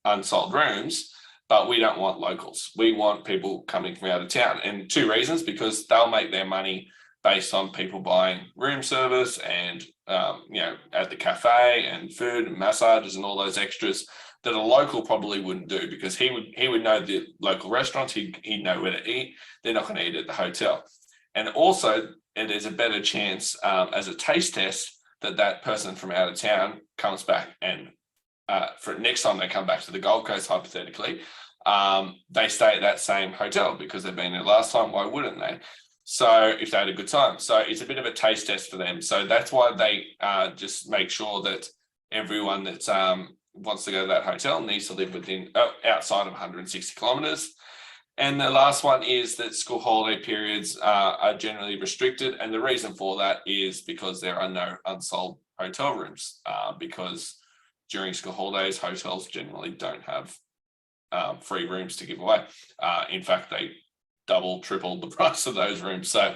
unsold rooms, but we don't want locals. We want people coming from out of town. And two reasons, because they'll make their money based on people buying room service and, at the cafe and food and massages and all those extras that a local probably wouldn't do, because he would know the local restaurants, he'd know where to eat. They're not going to eat at the hotel. And also, there's a better chance as a taste test that person from out of town comes back and for next time they come back to the Gold Coast, hypothetically, they stay at that same hotel because they've been there last time. Why wouldn't they? So if they had a good time. So it's a bit of a taste test for them. So that's why they just make sure that everyone that wants to go to that hotel needs to live within outside of 160 kilometres. And the last one is that school holiday periods are generally restricted. And the reason for that is because there are no unsold hotel rooms, because during school holidays, hotels generally don't have free rooms to give away. In fact, they double, triple the price of those rooms. So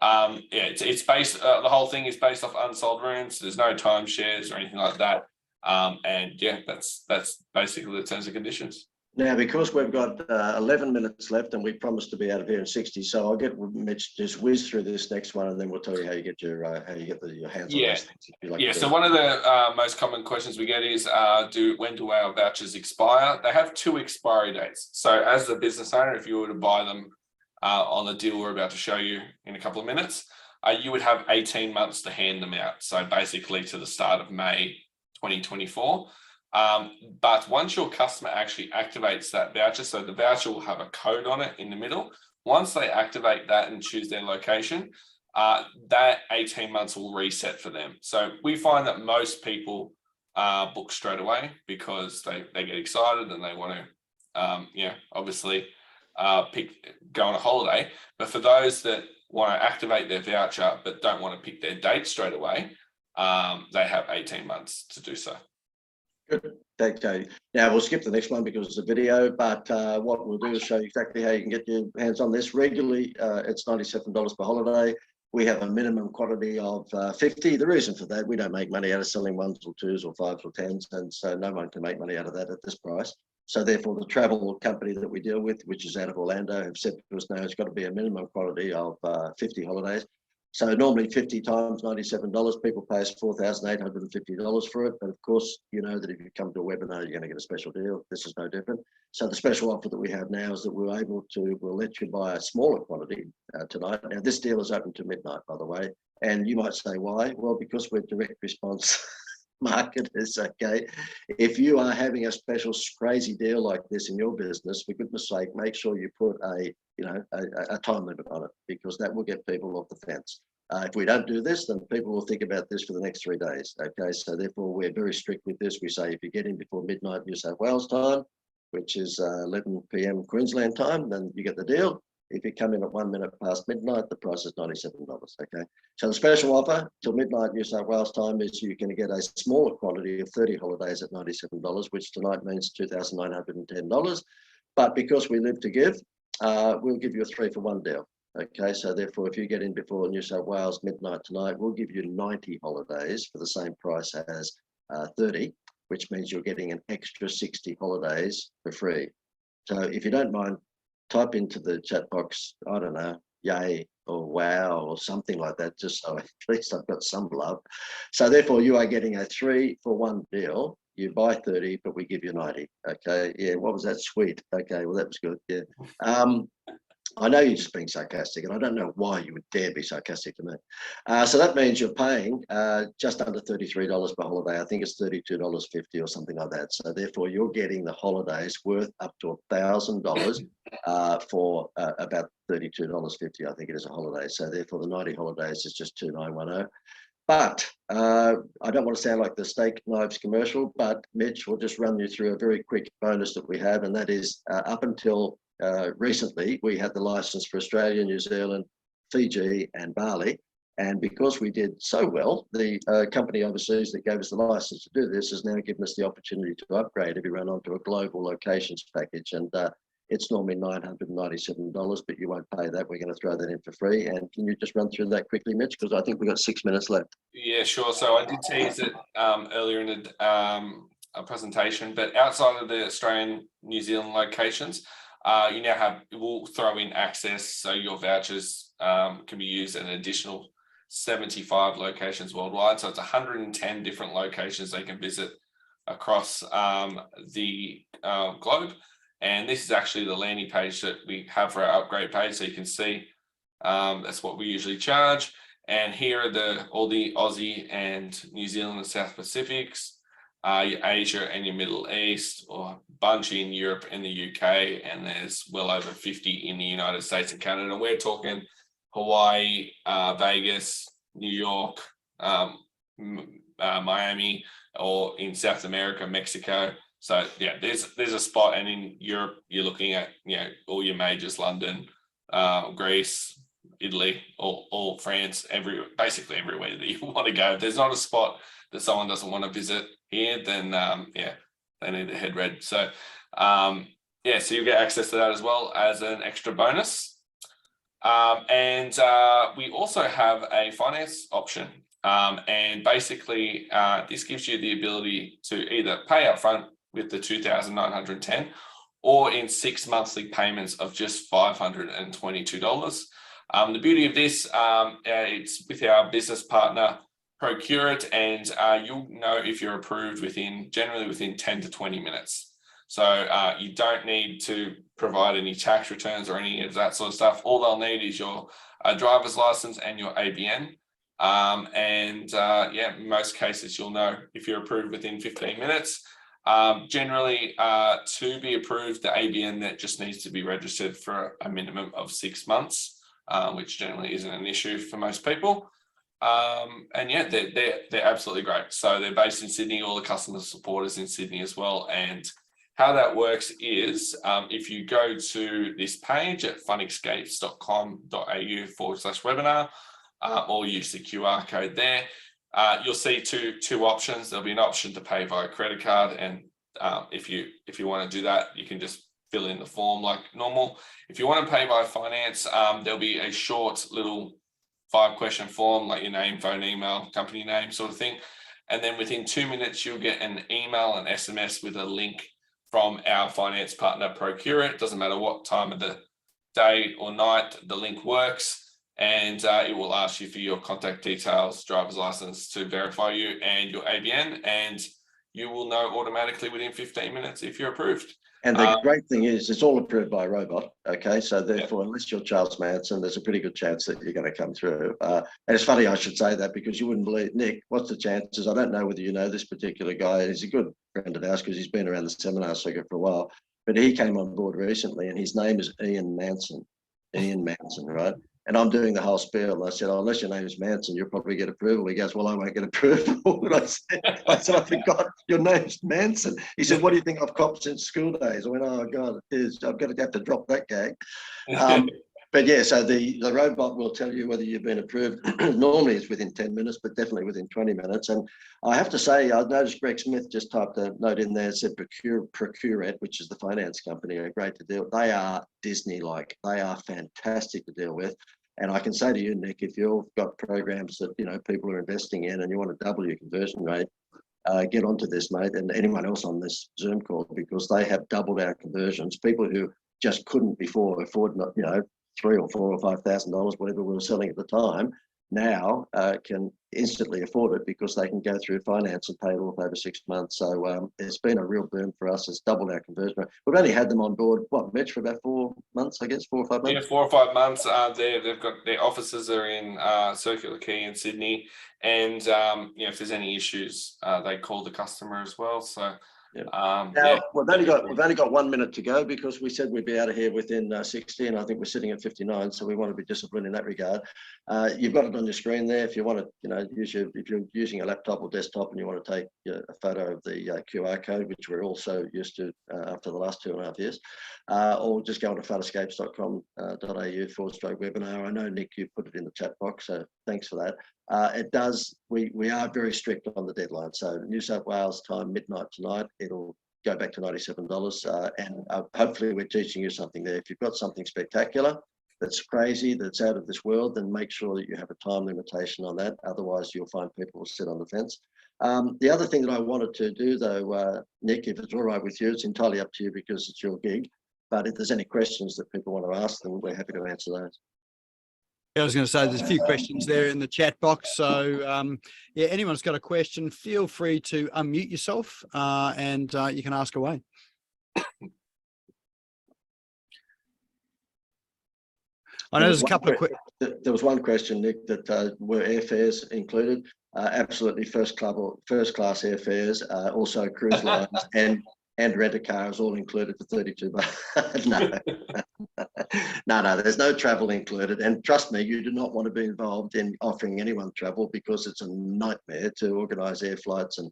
it's based, the whole thing is based off unsold rooms. There's no timeshares or anything like that. And yeah, that's basically the terms and conditions. Now, because we've got 11 minutes left and we promised to be out of here in 60, so I'll get Mitch just whiz through this next one, and then we'll tell you how you get your your hands on those things. If you like. So one of the most common questions we get is, when do our vouchers expire? They have 2 expiry dates. So as a business owner, if you were to buy them on the deal we're about to show you in a couple of minutes, you would have 18 months to hand them out. So basically to the start of May 2024. But once your customer actually activates that voucher, so the voucher will have a code on it in the middle. Once they activate that and choose their location, that 18 months will reset for them. So we find that most people book straight away because they get excited and they want to, obviously go on a holiday. But for those that want to activate their voucher but don't want to pick their date straight away, they have 18 months to do so. Good. Okay. Now we'll skip the next one because it's a video, but what we'll do is show you exactly how you can get your hands on this. Regularly, it's $97 per holiday. We have a minimum quantity of 50. The reason for that, we don't make money out of selling 1s or 2s or 5s or 10s, and so no one can make money out of that at this price. So therefore, the travel company that we deal with, which is out of Orlando, have said to us now it's got to be a minimum quantity of 50 holidays. So normally 50 times $97, people pay us $4,850 for it. But of course, you know that if you come to a webinar, you're going to get a special deal. This is no different. So the special offer that we have now is that we'll let you buy a smaller quantity tonight. Now this deal is open to midnight, by the way. And you might say, why? Well, because we're direct response marketers, okay? If you are having a special crazy deal like this in your business, for goodness sake, make sure you put a time limit on it, because that will get people off the fence. If we don't do this, then people will think about this for the next 3 days. Okay, so therefore we're very strict with this. We say if you get in before midnight New South Wales time, which is 11 p.m. Queensland time, then you get the deal. If you come in at 1 minute past midnight, the price is $97. Okay, so the special offer till midnight New South Wales time is you can get a smaller quantity of 30 holidays at $97, which tonight means $2,910. But because we live to give, we'll give you a 3-for-1 deal. Okay, so therefore, if you get in before New South Wales midnight tonight, we'll give you 90 holidays for the same price as 30, which means you're getting an extra 60 holidays for free. So if you don't mind, type into the chat box, I don't know, yay or wow or something like that, just so at least I've got some love. So therefore, you are getting a 3-for-1 deal. You buy 30, but we give you 90. Okay, yeah, what was that? Sweet. Okay, well, that was good. Yeah. I know you're just being sarcastic, and I don't know why you would dare be sarcastic to me. So that means you're paying just under $33 per holiday. I think it's $32.50 or something like that. So therefore, you're getting the holidays worth up to $1,000 for about $32.50. I think it is a holiday. So therefore, the 90 holidays is just $2,910. But I don't want to sound like the steak knives commercial, but Mitch will just run you through a very quick bonus that we have, and that is up until recently, we had the license for Australia, New Zealand, Fiji and Bali. And because we did so well, the company overseas that gave us the license to do this has now given us the opportunity to upgrade everyone onto a global locations package. And it's normally $997, but you won't pay that. We're going to throw that in for free. And can you just run through that quickly, Mitch? Because I think we've got 6 minutes left. Yeah, sure. So I did tease it earlier in the presentation, but outside of the Australian, New Zealand locations, you now have, we'll throw in access. So your vouchers can be used at an additional 75 locations worldwide. So it's 110 different locations they can visit across the globe. And this is actually the landing page that we have for our upgrade page. So you can see that's what we usually charge. And here are all the Aussie and New Zealand and South Pacifics, your Asia and your Middle East, or a bunch in Europe and the UK, and there's well over 50 in the United States and Canada. We're talking Hawaii, Vegas, New York, Miami, or in South America, Mexico. So yeah, there's a spot, and in Europe, you're looking at, you know, all your majors: London, Greece, Italy, all France, basically everywhere that you want to go. If there's not a spot that someone doesn't want to visit here, then yeah, they need to head red. So yeah, so you get access to that as well as an extra bonus. And we also have a finance option. And basically, this gives you the ability to either pay upfront with the $2,910 or in 6 monthly payments of just $522. The beauty of this, it's with our business partner, Procure It, and you'll know if you're approved generally within 10 to 20 minutes. So you don't need to provide any tax returns or any of that sort of stuff. All they'll need is your driver's license and your ABN. Yeah, in most cases, you'll know if you're approved within 15 minutes. Generally, to be approved, the ABN that just needs to be registered for a minimum of 6 months, which generally isn't an issue for most people. And yeah, they're absolutely great. So they're based in Sydney. All the customer support is in Sydney as well. And how that works is, if you go to this page at funexcapes.com.au/webinar, or use the QR code there, you'll see two options. There'll be an option to pay via credit card, and if you want to do that, you can just fill in the form like normal. If you want to pay by finance, there'll be a short little 5-question form, like your name, phone, email, company name, sort of thing. And then within 2 minutes, you'll get an email and SMS with a link from our finance partner, Procure It. Doesn't matter what time of the day or night the link works. And it will ask you for your contact details, driver's license to verify you, and your ABN, and you will know automatically within 15 minutes if you're approved. And the great thing is it's all approved by a robot, okay? So therefore, unless you're Charles Manson, there's a pretty good chance that you're going to come through. And it's funny I should say that, because you wouldn't believe, Nick, what's the chances? I don't know whether you know this particular guy. He's a good friend of ours because he's been around the seminar circuit for a while, but he came on board recently, and his name is Ian Manson, right? And I'm doing the whole spiel. And I said, oh, unless your name is Manson, you'll probably get approval. He goes, well, I won't get approval. And I said, I forgot your name's Manson. He said, what do you think I've copped since school days? I went, oh, God, I'm going to have to drop that gag. But yeah, so the robot will tell you whether you've been approved. Normally it's within 10 minutes, but definitely within 20 minutes. And I have to say, I noticed Greg Smith just typed a note in there, said Procure It, which is the finance company, are great to deal with. They are Disney-like. They are fantastic to deal with. And I can say to you, Nick, if you've got programs that, you know, people are investing in and you want to double your conversion rate, get onto this, mate, and anyone else on this Zoom call, because they have doubled our conversions. People who just couldn't before afford, you know, $3,000 or $4,000 or $5,000, whatever we were selling at the time, now can instantly afford it because they can go through finance and pay it off over 6 months. So it's been a real boom for us. It's doubled our conversion rate. We've only had them on board, what, Mitch, for about 4 months, I guess, 4 or 5 months? Yeah, 4 or 5 months. They've got their offices are in Circular Quay in Sydney. And you know, if there's any issues, they call the customer as well. So Now we've only got 1 minute to go because we said we'd be out of here within 60, and I think we're sitting at 59. So we want to be disciplined in that regard. You've got it on your screen there. If you want to, use if you're using a laptop or desktop and you want to take a photo of the QR code, which we're also used to after the last 2.5 years, or just go on to funescapes.com.au/webinar. I know Nick, you put it in the chat box, so thanks for that. We are very strict on the deadline. So New South Wales time, midnight tonight, it'll go back to $97. And hopefully we're teaching you something there. If you've got something spectacular, that's crazy, that's out of this world, then make sure that you have a time limitation on that. Otherwise you'll find people will sit on the fence. The other thing that I wanted to do though, Nick, if it's all right with you, it's entirely up to you because it's your gig. But if there's any questions that people want to ask, then we're happy to answer those. I was going to say there's a few questions there in the chat box. So yeah, anyone's got a question, feel free to unmute yourself and you can ask away. I know there's a couple of there was one question, Nick, that were airfares included. Absolutely first class airfares, also cruise lines and rent a car is all included for $32. No, there's no travel included. And trust me, you do not want to be involved in offering anyone travel because it's a nightmare to organise air flights and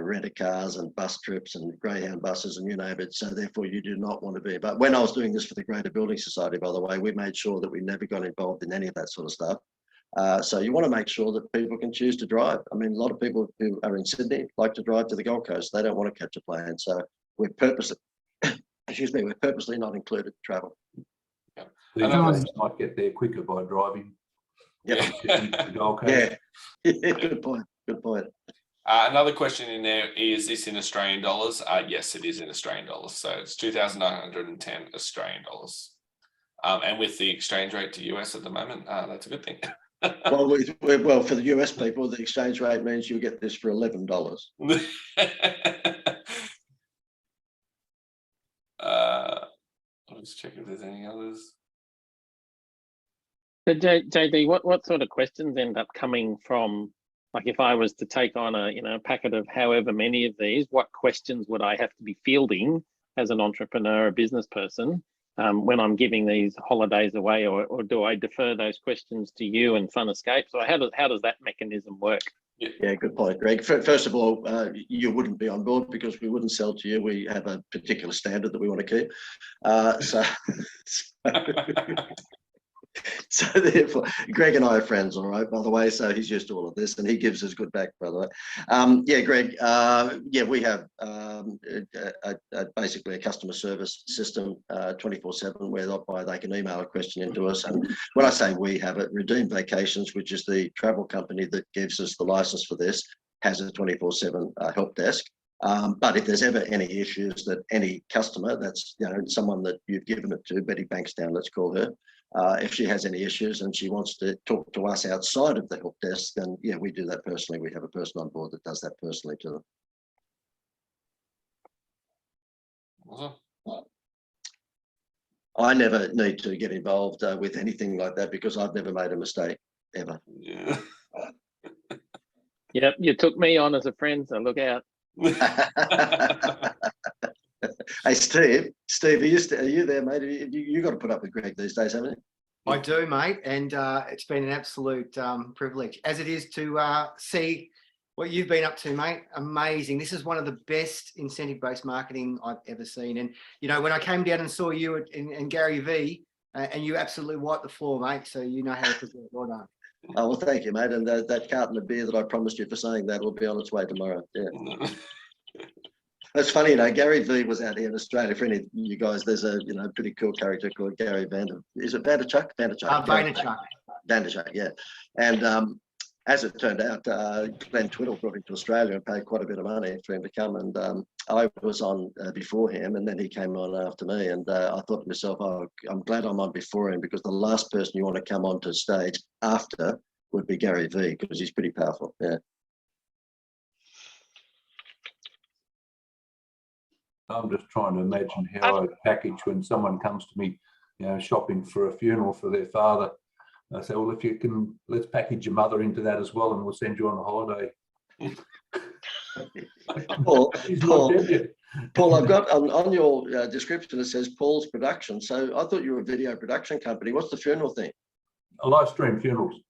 rent a cars and bus trips and Greyhound buses and you name it. So therefore you do not want to be. But when I was doing this for the Greater Building Society, by the way, we made sure that we never got involved in any of that sort of stuff. So you want to make sure that people can choose to drive. I mean, a lot of people who are in Sydney like to drive to the Gold Coast. They don't want to catch a plane. So we're purposely, we're purposely not included travel. These guys might get there quicker by driving. Yeah. The Gold Coast. Yeah. Good point. Good point. Another question in there, is this in Australian dollars? Yes, it is in Australian dollars. So it's 2,910 Australian dollars. And with the exchange rate to US at the moment, that's a good thing. well, for the US people, the exchange rate means you get this for $11. Let's check if there's any others. So JD, what sort of questions end up coming from, like if I was to take on a packet of however many of these, what questions would I have to be fielding as an entrepreneur, a business person, when I'm giving these holidays away, or do I defer those questions to you and Fun Escapes? Or how does that mechanism work? Yeah, good point, Greg. First of all, you wouldn't be on board because we wouldn't sell to you. We have a particular standard that we want to keep. So therefore, Greg and I are friends, all right, by the way, so he's used to all of this and he gives us good back, by the way. Yeah, Greg, we have basically a customer service system 24/7 whereby they can email a question into us. And when I say we have it, Redeem Vacations, which is the travel company that gives us the license for this, has a 24/7 help desk. But if there's ever any issues that any customer, that's someone that you've given it to, Betty Bankstown, let's call her, if she has any issues and she wants to talk to us outside of the help desk, then yeah, we do that personally. We have a person on board that does that personally to them. I never need to get involved with anything like that because I've never made a mistake ever. Yeah. Yep, you took me on as a friend, so look out. Hey, Steve, are you there, mate? You got to put up with Greg these days, haven't you? I do, mate, and it's been an absolute privilege, as it is to see what you've been up to, mate. Amazing. This is one of the best incentive-based marketing I've ever seen. And, when I came down and saw you and Gary V, and you absolutely wiped the floor, mate, so you know how to present. Well done. Oh, well, thank you, mate. And that carton of beer that I promised you for saying that will be on its way tomorrow. Yeah. That's funny, Gary V was out here in Australia. For any of you guys, there's a pretty cool character called Gary Vanderchuck? Vanderchuck, yeah. And as it turned out, Glenn Twiddle brought him to Australia and paid quite a bit of money for him to come. And I was on before him, and then he came on after me. And I thought to myself, oh, I'm glad I'm on before him, because the last person you want to come onto stage after would be Gary V, because he's pretty powerful. Yeah. I'm just trying to imagine how I package when someone comes to me, shopping for a funeral for their father. I say, well, if you can, let's package your mother into that as well, and we'll send you on a holiday. Paul, He's not dead yet. Paul, I've got on your description, it says Paul's Production. So I thought you were a video production company. What's the funeral thing? A live stream funerals.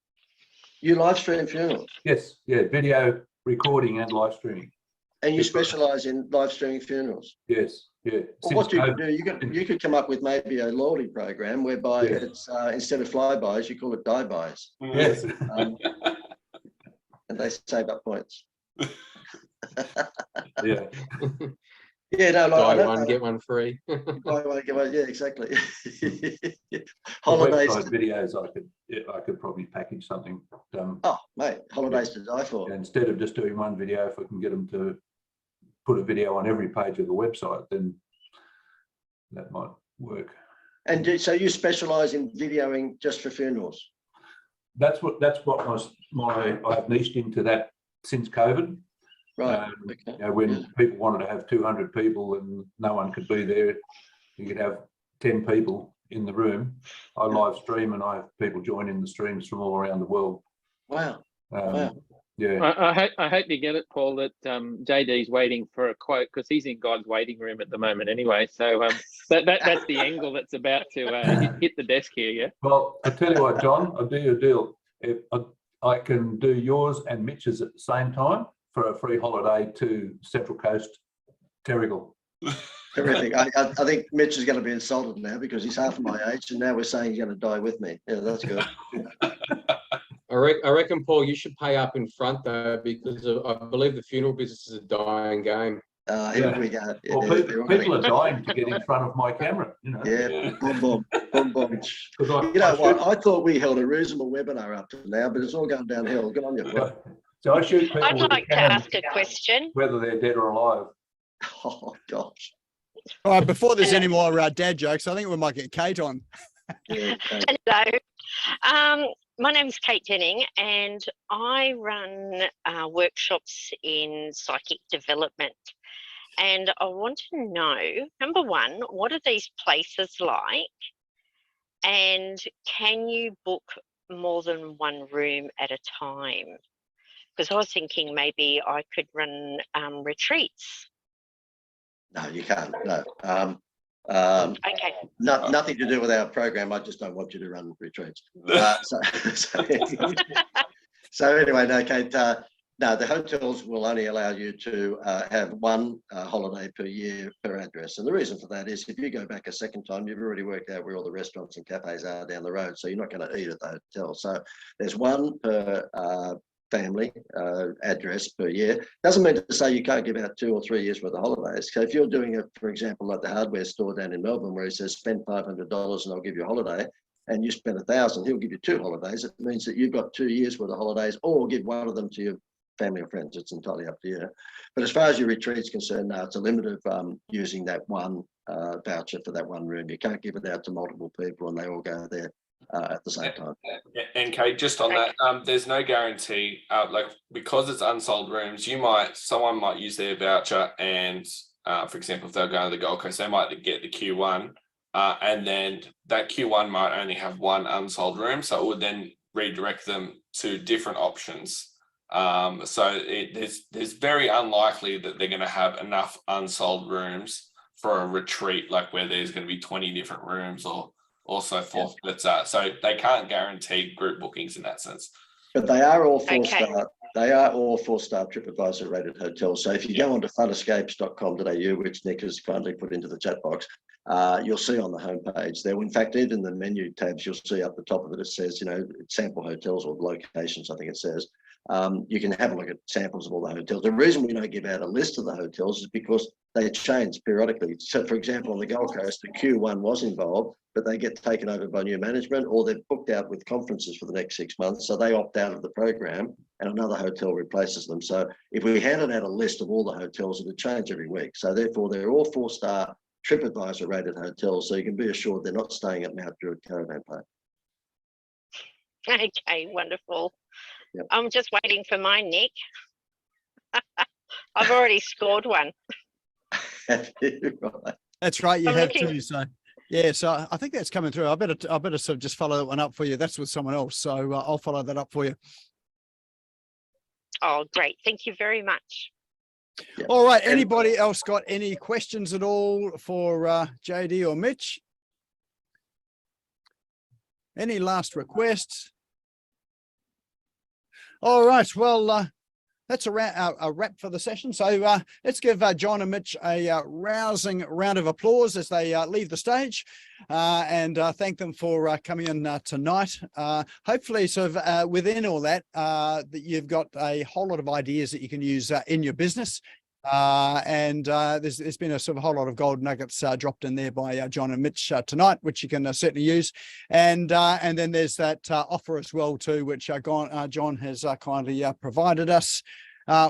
You live stream funerals? Yes, yeah, video recording and live streaming. And you specialise in live streaming funerals? Yes, yeah. Well, what you could do, you could come up with maybe a loyalty program whereby it's instead of flybys, you call it die-bys. Yes. And they save up points. Yeah. Yeah, no, like, Buy one, get one free. Buy one, get one. Yeah, exactly. Holidays. Holidays. Videos, I could probably package something. Oh, mate, holidays to die for. Instead of just doing one video, if we can get them to put a video on every page of the website, then that might work. And so you specialise in videoing just for funerals? That's what I've niched into that since COVID. Right. Okay. You know, when people wanted to have 200 people and no one could be there, you could have 10 people in the room. I live stream and I have people join in the streams from all around the world. Wow. Wow. Yeah. I hope you get it, Paul, that JD's waiting for a quote because he's in God's waiting room at the moment anyway. So that's the angle that's about to hit the desk here, yeah? Well, I tell you what, John, I'll do you a deal. If I can do yours and Mitch's at the same time for a free holiday to Central Coast, Terrigal. Terrific. I think Mitch is going to be insulted now because he's half my age and now we're saying he's going to die with me. Yeah, that's good. I reckon, Paul, you should pay up in front though, because I believe the funeral business is a dying game. Here we go. Well, people are dying to get in front of my camera. You know. Yeah, boom. You know what? I thought we held a reasonable webinar up to now, but it's all going downhill. Good on you. So I shoot people. I'd like to ask a question. Whether they're dead or alive. Oh gosh. All right, before there's any more dad jokes, I think we might get Kate on. Yeah, Hello. My name's Kate Denning and I run workshops in psychic development. And I want to know, number one, what are these places like? And can you book more than one room at a time? Because I was thinking maybe I could run retreats. No, you can't. No. Okay. Nothing to do with our program. I just don't want you to run retreats. So anyway, no, Kate. No, the hotels will only allow you to have one holiday per year per address. And the reason for that is if you go back a second time, you've already worked out where all the restaurants and cafes are down the road. So you're not going to eat at the hotel. So there's one per family address per year. Doesn't mean to say you can't give out 2 or 3 years worth of holidays. So if you're doing it, for example, like the hardware store down in Melbourne, where he says spend $500 and I'll give you a holiday, and you spend $1,000, he'll give you 2 holidays. It means that you've got 2 years worth of holidays, or give one of them to your family or friends. It's entirely up to you. But as far as your retreat's concerned, no, it's a limit of using that one voucher for that one room. You can't give it out to multiple people and they all go there at the same time. And Kate, just on that, there's no guarantee. Like because it's unsold rooms, someone might use their voucher, and for example, if they're going to the Gold Coast, they might get the Q1, and then that Q1 might only have one unsold room, so it would then redirect them to different options. So there's very unlikely that they're going to have enough unsold rooms for a retreat, like where there's going to be 20 different rooms or so forth. But so they can't guarantee group bookings in that sense. But they are all 4-star. They are all 4-star TripAdvisor rated hotels. So if you go onto funescapes.com.au, which Nick has kindly put into the chat box, you'll see on the homepage there. In fact, even the menu tabs, you'll see up the top of it, it says, sample hotels or locations, I think it says. You can have a look at samples of all the hotels. The reason we don't give out a list of the hotels is because they change periodically. So, for example, on the Gold Coast, the Q1 was involved, but they get taken over by new management, or they're booked out with conferences for the next 6 months. So they opt out of the program and another hotel replaces them. So if we handed out a list of all the hotels, it would change every week. So therefore, they're all 4-star TripAdvisor rated hotels. So you can be assured they're not staying at Mount Druitt Caravan Park. Okay, wonderful. Yep. I'm just waiting for mine, Nick. I've already scored one. That's right, you I'm have looking- too. So yeah, so I think that's coming through. I better sort of just follow that one up for you. That's with someone else, so I'll follow that up for you. Oh, great. Thank you very much. Yeah. All right. And- Anybody else got any questions at all for JD or Mitch? Any last requests? All right. Well, that's a wrap for the session. So let's give John and Mitch a rousing round of applause as they leave the stage, and thank them for coming in tonight. Hopefully, sort of within all that, that you've got a whole lot of ideas that you can use in your business. And there's been a sort of a whole lot of gold nuggets dropped in there by John and Mitch tonight, which you can certainly use. And then there's that offer as well too, which John has kindly provided us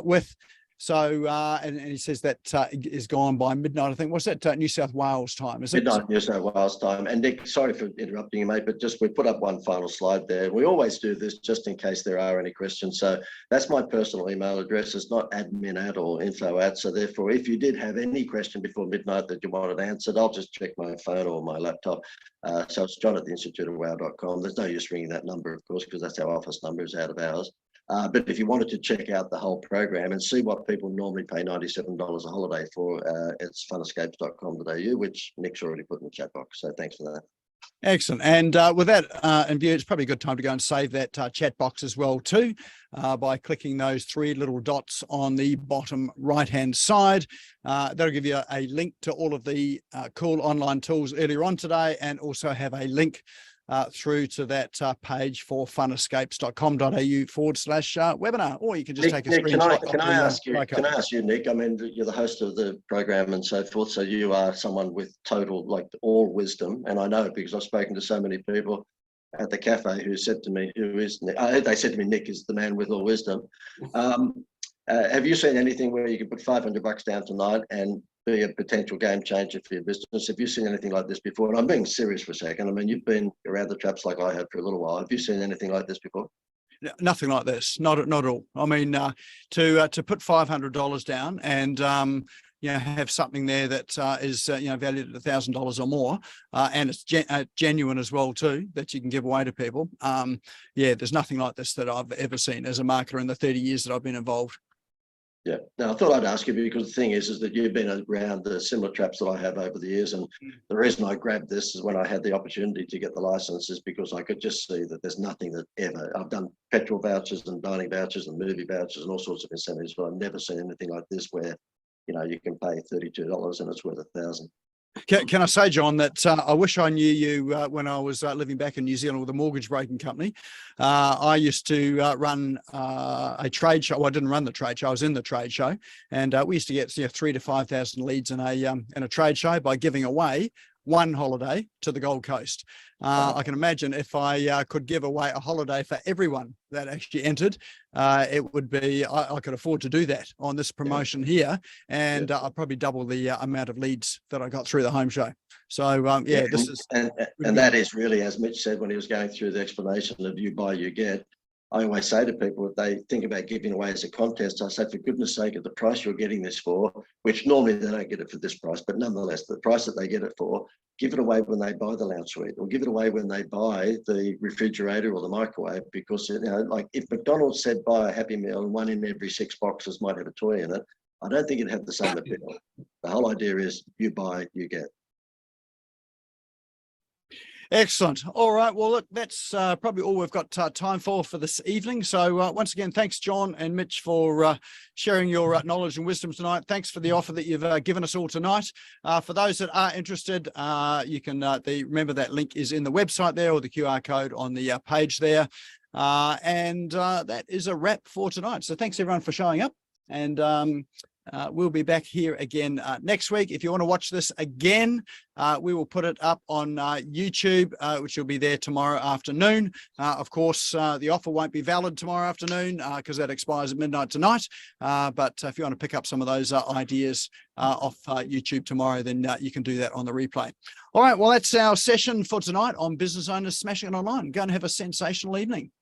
with. So and he says that is gone by midnight. I think what's that New South Wales time? Is it midnight New South Wales time? And Nick, sorry for interrupting you, mate, but just we put up one final slide there. We always do this just in case there are any questions. So that's my personal email address. It's not admin@ or info@. So therefore, if you did have any question before midnight that you wanted answered, I'll just check my phone or my laptop. So it's john@theinstituteofwow.com. There's no use ringing that number, of course, because that's our office number, is out of hours. But if you wanted to check out the whole program and see what people normally pay $97 a holiday for, it's funescapes.com.au, which Nick's already put in the chat box. So thanks for that. Excellent. And with that in view, it's probably a good time to go and save that chat box as well too, by clicking those three little dots on the bottom right-hand side. That'll give you a link to all of the cool online tools earlier on today, and also have a link through to that page for funescapes.com.au/webinar, or you can just Nick, take a screenshot. Can I ask you, Nick? I mean, you're the host of the program and so forth, so you are someone with total, like, all wisdom, and I know it because I've spoken to so many people at the cafe who said to me, "Who is Nick?" They said to me, "Nick is the man with all wisdom." Have you seen anything where you can put $500 down tonight and be a potential game changer for your business? Have you seen anything like this before? And I'm being serious for a second. I mean, you've been around the traps like I have for a little while. Have you seen anything like this before? Nothing like this. Not at all. I mean, to put $500 down and have something there that is valued at $1,000 or more, and it's genuine as well too, that you can give away to people. There's nothing like this that I've ever seen as a marketer in the 30 years that I've been involved. Yeah. Now, I thought I'd ask you because the thing is that you've been around the similar traps that I have over the years. And the reason I grabbed this is when I had the opportunity to get the license is because I could just see that there's nothing that ever, I've done petrol vouchers and dining vouchers and movie vouchers and all sorts of incentives, but I've never seen anything like this where, you can pay $32 and it's worth $1,000. Can I say, John, that I wish I knew you when I was living back in New Zealand with a mortgage broking company. I used to run a trade show. Well, I didn't run the trade show. I was in the trade show, and we used to get 3,000 to 5,000 leads in a trade show by giving away one holiday to the Gold Coast. I can imagine if I could give away a holiday for everyone that actually entered, it would be, I could afford to do that on this promotion here, and I'd probably double the amount of leads that I got through the home show. So this is and that is really, as Mitch said when he was going through the explanation of you buy, you get. I always say to people, if they think about giving away as a contest, I say, for goodness sake, at the price you're getting this for, which normally they don't get it for this price, but nonetheless, the price that they get it for, give it away when they buy the lounge suite, or give it away when they buy the refrigerator or the microwave, because, like if McDonald's said buy a Happy Meal and one in every 6 boxes might have a toy in it, I don't think it'd have the same appeal. The whole idea is you buy, you get. Excellent. All right. Well, look, that's probably all we've got time for this evening. So once again, thanks, John and Mitch, for sharing your knowledge and wisdom tonight. Thanks for the offer that you've given us all tonight. For those that are interested, you can remember that link is in the website there, or the QR code on the page there. And that is a wrap for tonight. So thanks, everyone, for showing up. And we'll be back here again next week. If you want to watch this again, we will put it up on YouTube, which will be there tomorrow afternoon. Of course, the offer won't be valid tomorrow afternoon because that expires at midnight tonight. But if you want to pick up some of those ideas off YouTube tomorrow, then you can do that on the replay. All right, well, that's our session for tonight on Business Owners Smashing It Online. Go and have a sensational evening.